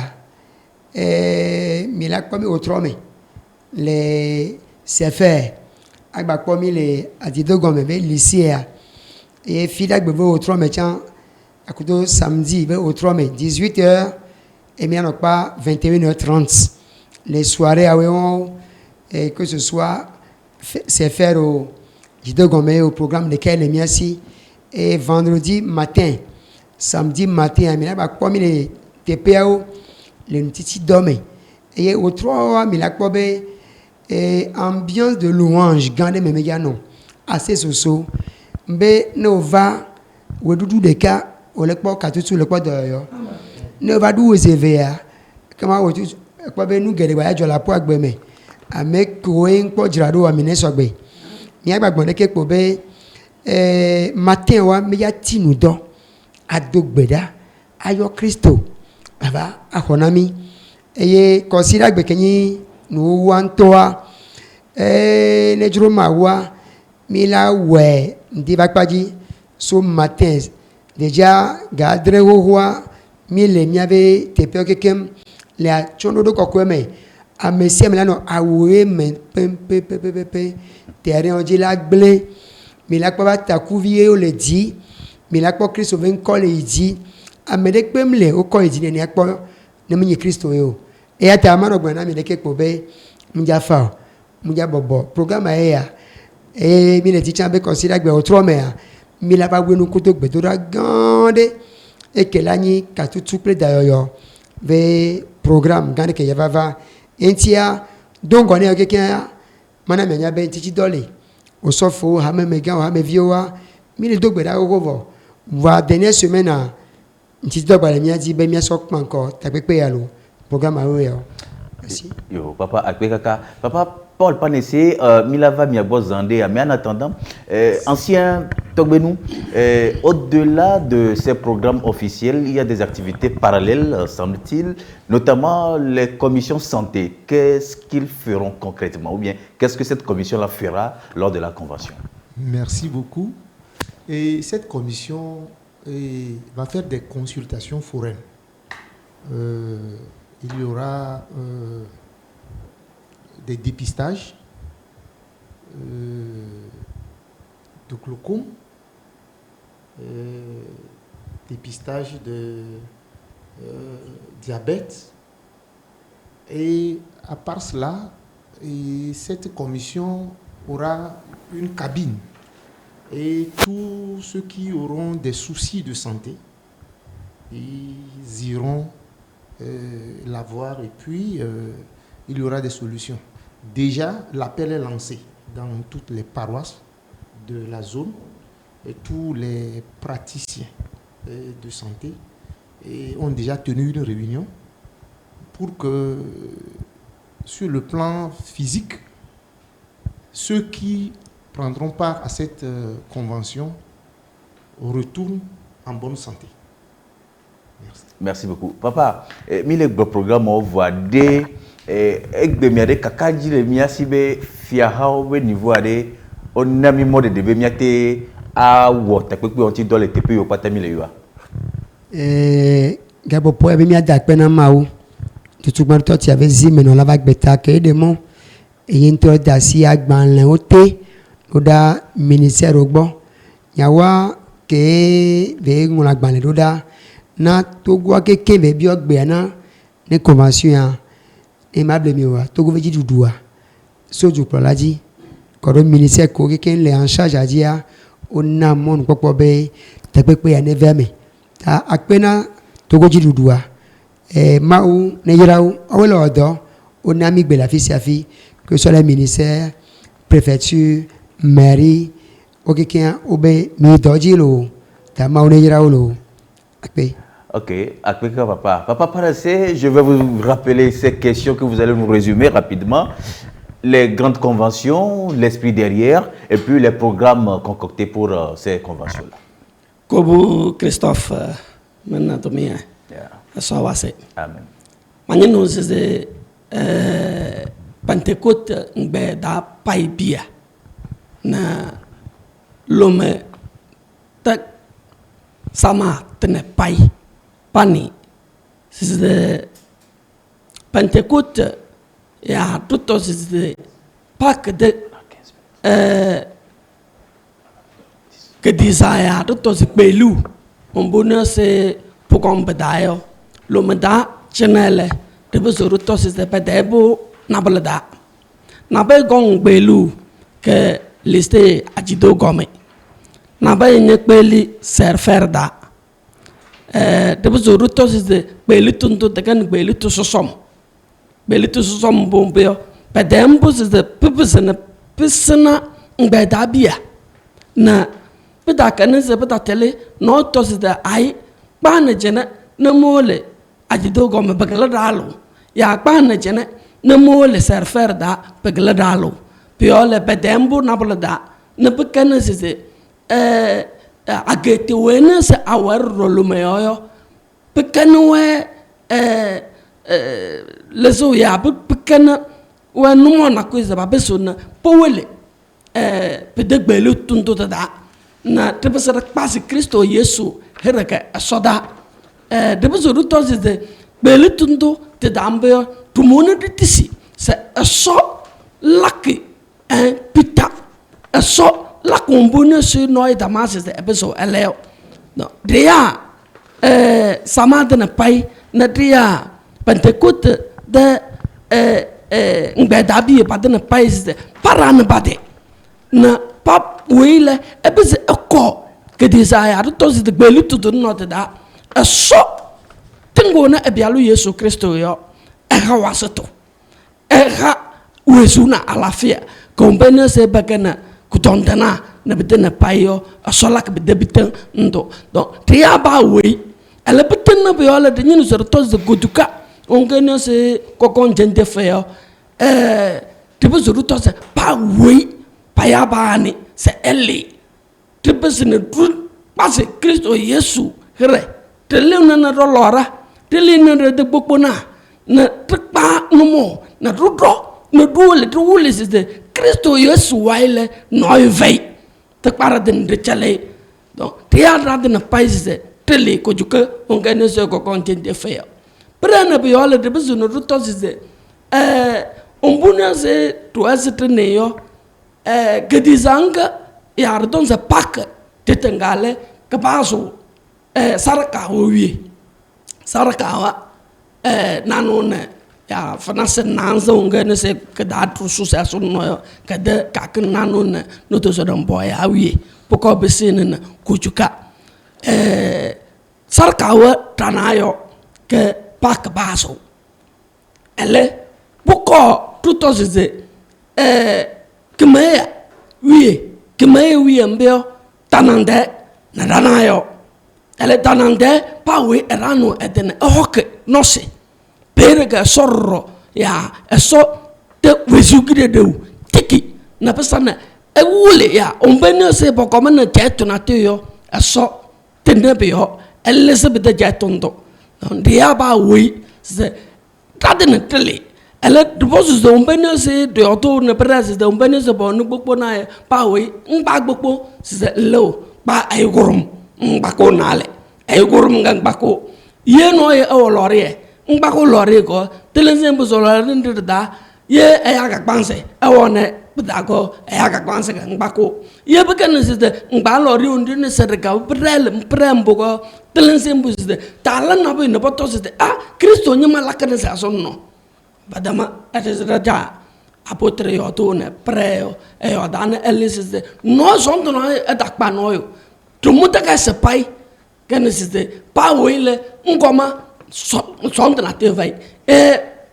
et milak pomi autrome, les CFR, agba pomi les adido gomebe, lycée, et fidak bebo autrome, tiens, à kodo samedi, be autrome, 18h. Et bien, pas 21h30. Les soirées, et que ce soit, c'est faire au programme desquels les miens si. Et vendredi matin, samedi matin, il y a pas les TPAO, les petits dorment. Et au 3, il y a ambiance de louange, gardez mes médias non. Assez soso. Mais nous va, au doudou des cas, au lecteur, qu'à tout le quoi d'ailleurs. Ne va d'où EVA. Comment vous quoi ben nous guérir voyage la poids gbeme. Avec coin pour girado à mine sogbe. Ni agba gbon ke ko be matin wa me ya ti nu do adogbeda ayo Kristo baba akonami eye consider gbe kenyi nu wa ntoa ne juro ma wa mi la we ndi bakpaji so matin déjà gadre wa mille miave tepe kekem la chondo do kokweme a mesia melano awe men pe terrain onji la gble mi la pa ta couvie o le di mi la pa Christ ven ko le di a medek pemle o ko di ni akpo ne mi Christ o e ata ma no gbona mi de ke po be mja fa mja bobo programme ya e mi le ti chambe consider gbe o trome mi la pa gwenu ko to gbe to da gande et que l'année qu'a tout près d'ailleurs ve programme gane que yava entia donc on est quelqu'un mana menya ben titi dole au sofo ha me mega ha me vioa mi le dogbe da ogovo va dernière semaine à titi dogbe le mia di be mia sok encore ta pepe yalo programme a yo merci yo papa akpekaka papa Paul Panessé, Milava Miabozandé, mais en attendant, ancien Togbenou, au-delà de ces programmes officiels, il y a des activités parallèles, semble-t-il, notamment les commissions santé. Qu'est-ce qu'ils feront concrètement ou bien qu'est-ce que cette commission-là fera lors de la convention? Merci beaucoup. Et cette commission va faire des consultations foraines. il y aura des dépistages de glaucome, dépistage de diabète. Et à part cela, cette commission aura une cabine. Et tous ceux qui auront des soucis de santé, ils iront la voir et puis il y aura des solutions. Déjà, l'appel est lancé dans toutes les paroisses de la zone et tous les praticiens de santé ont déjà tenu une réunion pour que, sur le plan physique, ceux qui prendront part à cette convention retournent en bonne santé. Merci. Merci beaucoup. Papa, le programme on voit des ekbemiade kakaji le miasibe fiahao be niveau ade on a mis mode de bemiate a wota pepe on ti dole tepe yo patami le yo. Gabo po ebe mi adakpe na mawo. Tutugban to ti ave zi menon lava gbeta ke de mo eyin to da si agbanlen ote oda ministère ogbo yawa ke ve ngun agbanlen oda na to gwa ke kebe bi ogbe na ne convention ya e ma ble mi wa to go veji dudua soju prolaji ko do ministère ko ke ken le en charge adia ona mon popo be te pepe ya ne veme ta akpena to go ji dudua Maou, Neyraou, Owelodo, Onami Belafi Siafi, que ce soit les ministères, préfecture, mairie, Okekian, Obe, Midojilo, Tamao Neyraou. Ok, papa. Papa Parassé, je vais vous rappeler ces questions que vous allez nous résumer rapidement. Les grandes conventions, l'esprit derrière, et puis les programmes concoctés pour ces conventions-là. Kobu Christophe, maintenant, Tomia. So wase. Amen. Manino se Pentecote ngbe da pai bia na lome tak sama tene pai pani se Pentecote ya tutto se pak de que desire tutto se belu on bonheur se pour qu'on bedaio Lomada chenele de bezuru tosis de pedebo nabalada nabe gong belu ke liste ajido gome nabe nyekbeli serferda de bezuru tosis de belu tuntu de kan belu to sosom bombeo pedembo is de pisana ngedabia na bedakane se bedatele no tosis de ai bana jena na mole ajido gome bagala dalo ya kpana jene na mole serfer da bagala dalo piole bedembu na bulada na bekana se agete wena se awar rolumeyo bekana we lezo ya bekana we numo na kuiza ba besona powele pedegbelu tunto da na tebesara pasi Kristo Yesu hereke asoda depois o rutos de beletundo te dambeo tu mona de tisi se aso laki pita aso la combune se noi damases de ebeso eleo no dia samade na pai na dia Pentecote de ngbedabi pa na pai de parana bade na pap wile ebese eko que desire rutos de beletundo no te da so tengo na ebialu Yesu Kristo yo eha waseto eha wezuna alafia kombene se bagana kutondana na bedena payo asola ke bedebiten ndo donc tia ba we ele beten na biola de nyinu so tos de goduka ongene se kokon jende feo tibe so tos pa we pa ya ba ni se ele tibe se ne dun pas Kristo Yesu here tele na rolora tele na de bokona na tpa no na rudo na duole se de Kristo Yesu waile noi vei tpa de chale donc tia ra de na paise tele ko juka on gagne se ko kontin de feo prene be yo le de bezuno ruto zize ombuna se tuazitene yo gedizanga yar don za pak tetengale kabaso saraka wi saraka nanone ya fanase nanza ungene se kadatu sucesso no kada kakin nanone no to so don boy awi poko besine kuchuka saraka wa tanayo ke pak baso ele poko tuto zize kemeya wi mbeo tanande na danayo ele tanande pawe erano edene hoke nose perega sorro ya eso te wezugire de tiki na pesana e wule ya ombene se boko na jeto na teyo eso tenebe yo elizabeth jetondo ndia ba we se tadene tele ele deposit de ombene se de auto ne presse de ombene se bon gbogbo na pa we ngba gbogbo se lo ba ay gurum ngba nale ay gurum ngba ye no ye o lore ngba ko lore ko telense mbo so lore ndida ye ayaga kpanse e wone budako ayaga kpanse ngba ko ye bekan se de ngba lore undi ne se de ka prembo ko telense mbo se de tala na be ne boto se de kristo nyama lakane sa so no badama atezraja apotre yo tone preo e yo dane elise no sondo no edakpa no yo tumuta ka se pai genesis pa wele ngoma sondo na te vai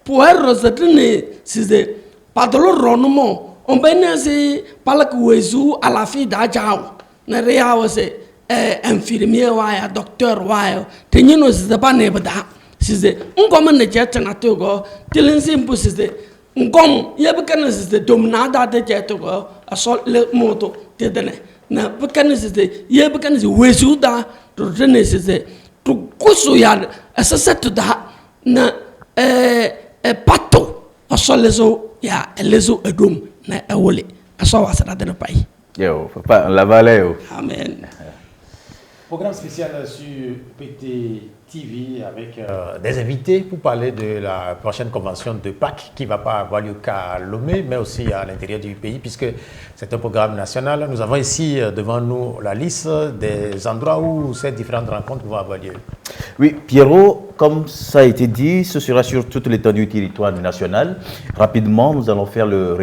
puero zetine size padolo ronumo ombene se palak wezu ala fi da jao na reawo se infirmier wa ya docteur wa yo tenyino size ba ne bada size ngoma ne jeta na te go telense mpu size ngom ye bekana size dominada de jeta go asol le moto te dene na bekana size ye bekana size wezu da to dene size to kusu ya asasatu da na pato asolezo ya elezo edom na ewole aso wasara de pai yo papa la vallée amen. Programme spécial sur PT TV avec des invités pour parler de la prochaine convention de Pâques qui ne va pas avoir lieu qu'à Lomé, mais aussi à l'intérieur du pays, puisque c'est un programme national. Nous avons ici devant nous la liste des endroits où ces différentes rencontres vont avoir lieu. Oui, Pierrot, comme ça a été dit, ce sera sur toute l'étendue du territoire national. Rapidement, nous allons faire le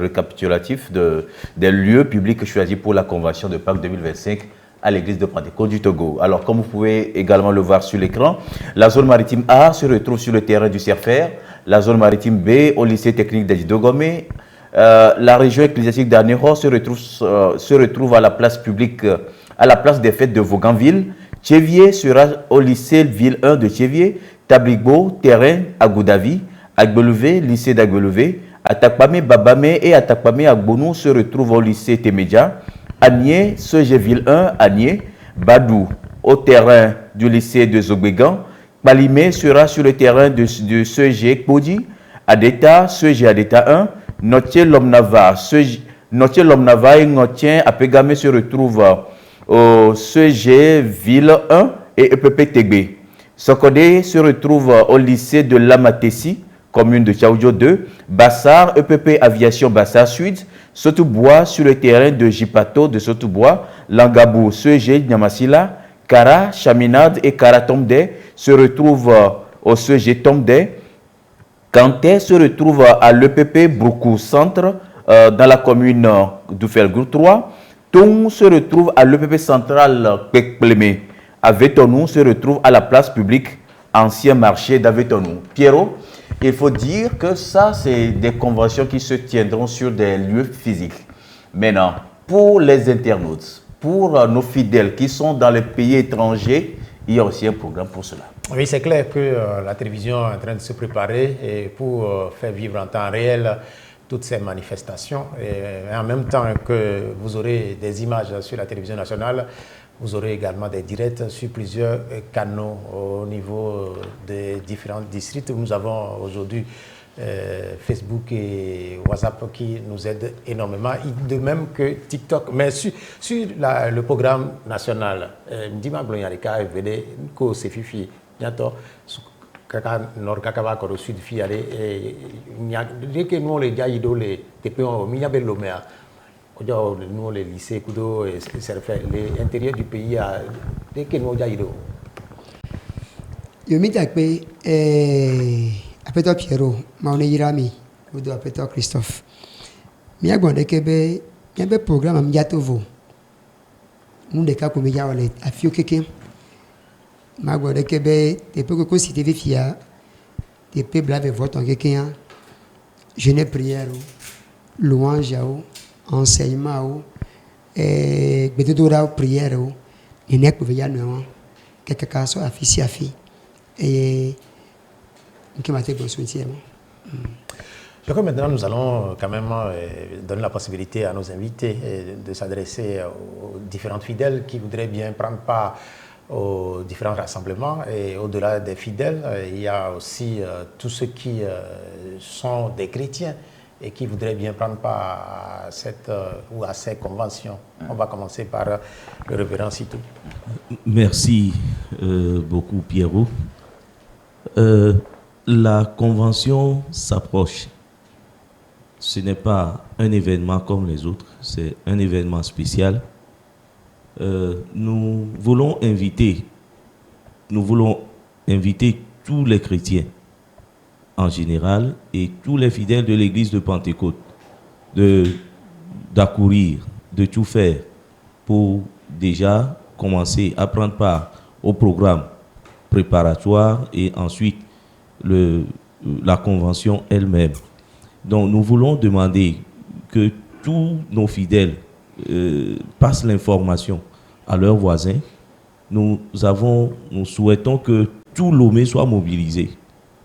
récapitulatif des lieux publics choisis pour la convention de Pâques 2025 à l'église de Pentecôte du Togo. Alors, comme vous pouvez également le voir sur l'écran, la zone maritime A se retrouve sur le terrain du CERFER, la zone maritime B au lycée technique d'Adidogomé, la région ecclésiastique d'Anéro se retrouve à la place publique, à la place des fêtes de Vauganville. Tchévier sera au lycée Ville 1 de Tchévier, Tabrigbo, terrain Agoudavi, Agbelouvé, lycée d'Agbelouvé, Atakpame, Babame et Atakpame Agbonou se retrouvent au lycée Témédia. Agné, CG Ville 1, Agné, Badou, au terrain du lycée de Zogbegan. Balimé sera sur le terrain de CG Kpodi. Adeta, CG Adeta 1. Notier Lomnava et Notien Apegame se retrouvent au CG Ville 1 et EPP Tegbe. Sokodé se retrouve au lycée de Lamatessi, commune de Tchaoudjo 2. Bassar, EPP Aviation Bassar Sud. Sotubois sur le terrain de Jipato de Sotubois, Langabou, CG Nyamasila, Kara, Chaminade et Kara Tomde se retrouvent au CG Tomde. Kanté se retrouve à l'EPP Broukou Centre dans la commune d'Oufelgour 3. Tung se retrouve à l'EPP Central Pekplemé. Avetonou se retrouve à la place publique Ancien Marché d'Avetonou. Pierrot, il faut dire que ça, c'est des conventions qui se tiendront sur des lieux physiques. Maintenant, pour les internautes, pour nos fidèles qui sont dans les pays étrangers, il y a aussi un programme pour cela. Oui, c'est clair que la télévision est en train de se préparer et pour faire vivre en temps réel toutes ces manifestations. Et en même temps que vous aurez des images sur la télévision nationale, vous aurez également des directs sur plusieurs canaux au niveau des différents districts. Nous avons aujourd'hui Facebook et WhatsApp qui nous aident énormément, de même que TikTok. Mais sur le programme national, Ndima Glonyarika, Vede, Ko Sefifi, bientôt, kaka nor kaka va ko sud fi ale nya de que nous les jaido les depuis on mi yabe lomea ojo nous les lycées kudo et les intérieurs du pays a de que nous jaido yo mi ta pe apeto Pierrot ma on yirami kudo apeto Christophe mi agbon de kebe yebe programme am jatovo nous de ka ko mi jawale afio keke ma agbon de kebe te pe ko cité vifia te pe blave vote en quelqu'un jeûne prière louange enseignement et betedora prière et nek ko veya no quelque cas afisi afi et qui m'a été bon soutien. Je crois que maintenant nous allons quand même donner la possibilité à nos invités de s'adresser aux différents fidèles qui voudraient bien prendre part aux différents rassemblements. Et au-delà des fidèles, il y a aussi tous ceux qui sont des chrétiens et qui voudraient bien prendre part à cette ou à ces conventions. On va commencer par le révérend Sitou. Merci beaucoup Pierrot. La convention s'approche. Ce n'est pas un événement comme les autres, c'est un événement spécial. Nous voulons inviter tous les chrétiens en général et tous les fidèles de l'église de Pentecôte d'accourir, de tout faire pour déjà commencer à prendre part au programme préparatoire et ensuite la convention elle-même. Donc nous voulons demander que tous nos fidèles passent l'information à leurs voisins. Nous souhaitons que tout Lomé soit mobilisé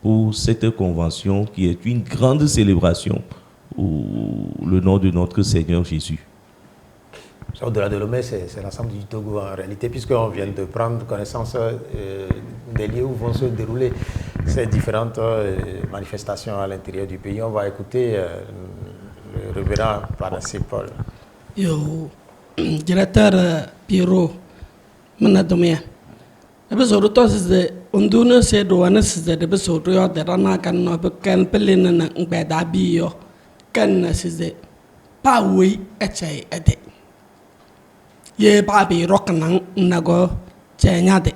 pour cette convention qui est une grande célébration au le nom de notre Seigneur Jésus. Au-delà de Lomé, c'est l'ensemble du Togo en réalité, puisqu'on vient de prendre connaissance des lieux où vont se dérouler ces différentes manifestations à l'intérieur du pays. On va écouter le révérend Panassé Paul. Yo, directeur Pierrot, Manadomia. Episode tos de Unduna said one is the episode of the Rana can Pelin and Bedabio can is the Pawi Eche Ede. Ye Babi Rockanang Nago Chanyade.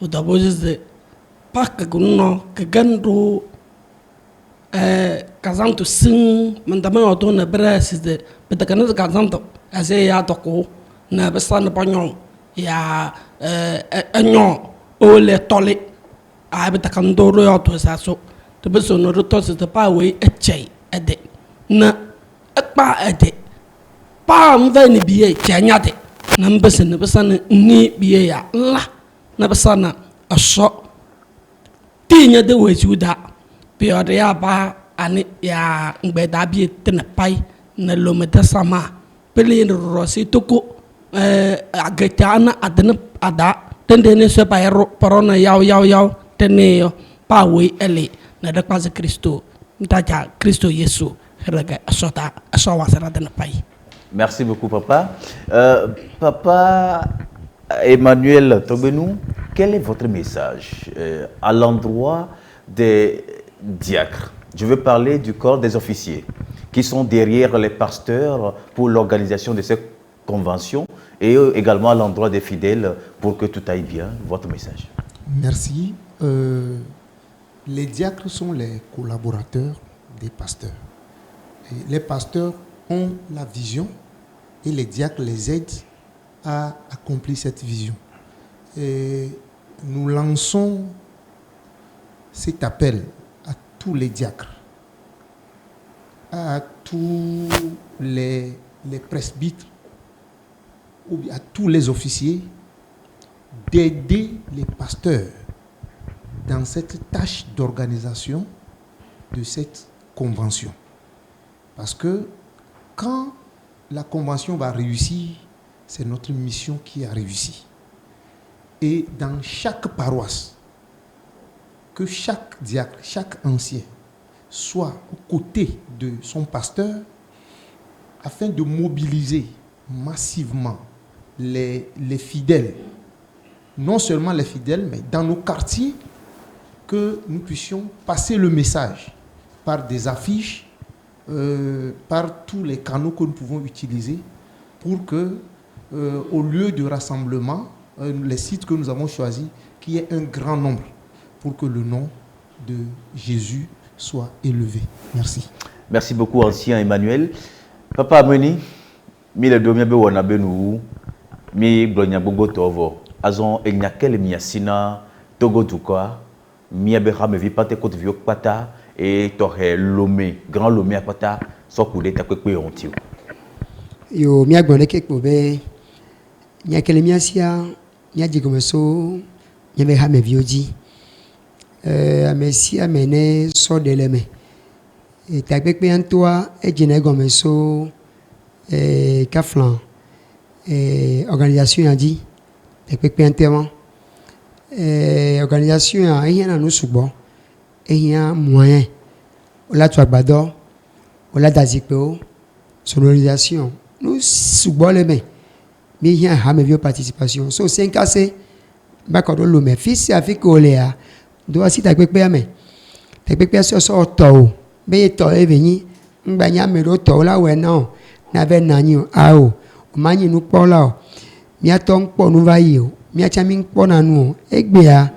Udabos the Pakaguno Kagandu Kazanto sing Mandama Dona Bress is the Petacanas Kazanto as a Yatoko Nabasan Pagnon ya Agnon Ole Tolly I bet a candoro to Sasso to be so no retorts the power a chay a day na a pa a day Palm Veni be a chanyate numbers in the person ni be a la Nabasana a shot Tina the way you that Pioria ba and ya bedabi ten a pie na lometa sama Pelin Rossi toko Agatana ada tendene se paero parona yao teneo pawe ele na da quase Cristo ndaja Cristo Yesu rega asota asawa sara na pai. Merci beaucoup papa. Papa Emmanuel Tobenou, quel est votre message à l'endroit des diacres? Je veux parler du corps des officiers qui sont derrière les pasteurs pour l'organisation de cette convention et également à l'endroit des fidèles pour que tout aille bien. Votre message. Merci. Les diacres sont les collaborateurs des pasteurs. Et les pasteurs ont la vision et les diacres les aident à accomplir cette vision. Et nous lançons cet appel à tous les diacres, à tous les presbytres, ou à tous les officiers d'aider les pasteurs dans cette tâche d'organisation de cette convention. Parce que quand la convention va réussir, c'est notre mission qui a réussi. Et dans chaque paroisse, que chaque diacre, chaque ancien soit aux côtés de son pasteur afin de mobiliser massivement les fidèles, non seulement les fidèles, mais dans nos quartiers, que nous puissions passer le message par des affiches, par tous les canaux que nous pouvons utiliser pour que, au lieu de rassemblement, les sites que nous avons choisis, qu'il y ait un grand nombre pour que le nom de Jésus soit élevé. Merci. Merci beaucoup, ancien Emmanuel. Papa Amweni, mi le domia be wana be nu, mi glonya bogo tovo. Azon enyakele miasina togo tukwa, mi abe rame vi pate kote viok pata et torre lomé, grand lomé a pata, so kude ta kwekwe ontio. Yo mi agbone kekpo be nyakele miasia, nya jigomeso, nya be rame vioji. Amesi amene so deleme. Et takpekpe antoa e jine gomeso kaflan organisation a dit takpekpe antewa organisation a rien nous subo et il y a moyen la tuagbado la dazipeo sonorisation nous subo le mais il y a hamevio participation so 5 assez bakodo lo me fils avec olea do asi takpekpe ame takpekpe so to be to e veni ngbanya mero to la we na na be nanyi o manyi nu po la mi aton po nu va yi o mi acha mi po na nu egbe a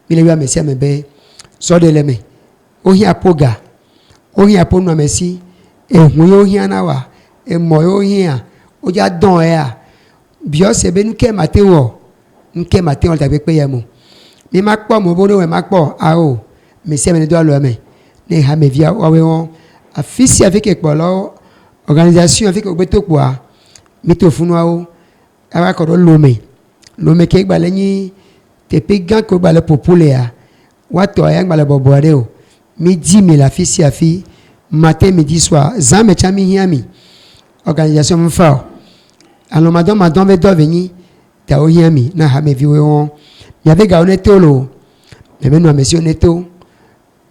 bi le wa mesi amebe so de leme o hi apoga o hi aponu amesi ehun yo hi na wa e mo yo hi a o ja don e a bi o se be nu ke matewo ta pe ye mo mi ma po mo bo do we ma po a o mesi amene do alo ame ne ha me via wa we won afisi avec ekpolo organisation avec ogbetokwa mitofunu awo awa ko lome ke gbale ni tepe gan ko gbale populaire wa to ya gbale bobore o mi 10 000 afisi afi matin midi soir zan me chami hiami organisation mfa alors madame ve do veni ta o hiami na ha me viwe won mi ave ga oneto lo me menu amesi oneto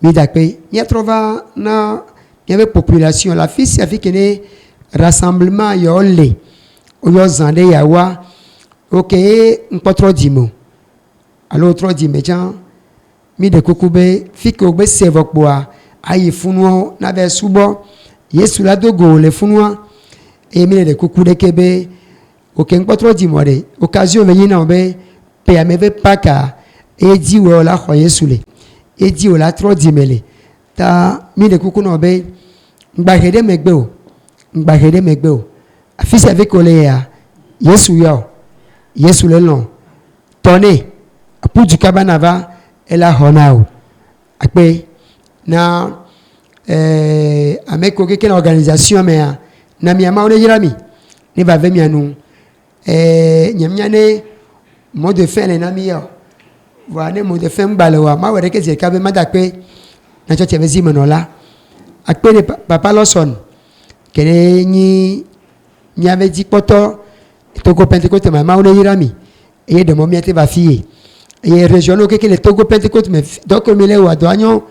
mi dakpe ni trova na il y avait population la fille c'est avec un rassemblement yole oyo zande yawa OK un pas trop dimo alors trop dimo jan mi de kokube fiko be sevokboa ayi funu na be subo yesu la dogo le funu e mi de kokude kebe OK un pas trop dimo de occasion venir na be pe ameve paka e di wo la ho yesu le e di wo la trop dimele ta mi de kuku no be ngbahede megbe o afisi avec olea yesu le long toné apuju kabanava ela honao akpe na ameko keke na organisation mea na miama one jirami ne va ve mianu nyamnyane mot de fin le na miyo voilà mot de fin mbalewa ma were ke je kabe madakpe na choche vezi menola akpene papa Lawson kene ni avait dit poto Togo Pentecôte mama on yirami et de mo miete va fille et région que le Togo Pentecôte mais donc me le wa douanyo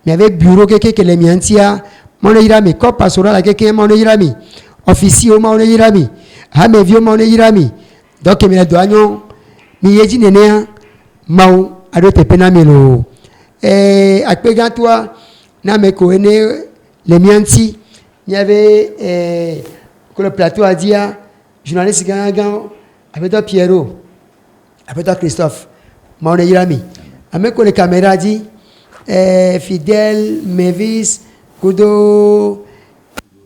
mais avec bureau que les miantia mon yirami ko pastoral que mon yirami officier mon yirami ha me vieux mon yirami donc me le douanyo mi yeji nene mau adote penamelo akpega toi na me ko ene les mianti il y avait que le plateau a dit journaliste gangan avec toi Pierrot avec toi Christophe mon ami avec les caméras dit Fidèle Mavis Kudo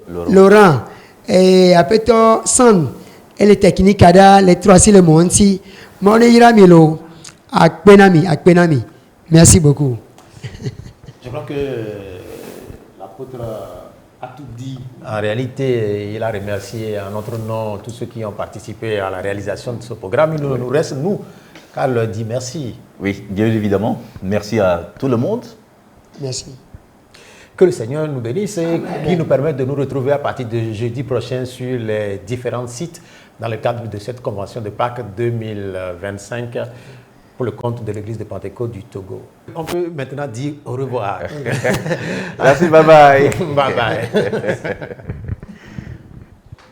Laurent et après toi San et les techniques ada les trois si le monde si mon ami lo akpenami merci beaucoup. Je crois que l'apôtre a tout dit. En réalité, il a remercié en notre nom tous ceux qui ont participé à la réalisation de ce programme. Il nous reste, nous, qu'à leur dire merci. Oui, bien évidemment. Merci à tout le monde. Merci. Que le Seigneur nous bénisse et qu'il nous permette de nous retrouver à partir de jeudi prochain sur les différents sites dans le cadre de cette convention de Pâques 2025 pour le compte de l'église de Pentecôte du Togo. On peut maintenant dire au revoir. Merci, bye bye. Bye bye.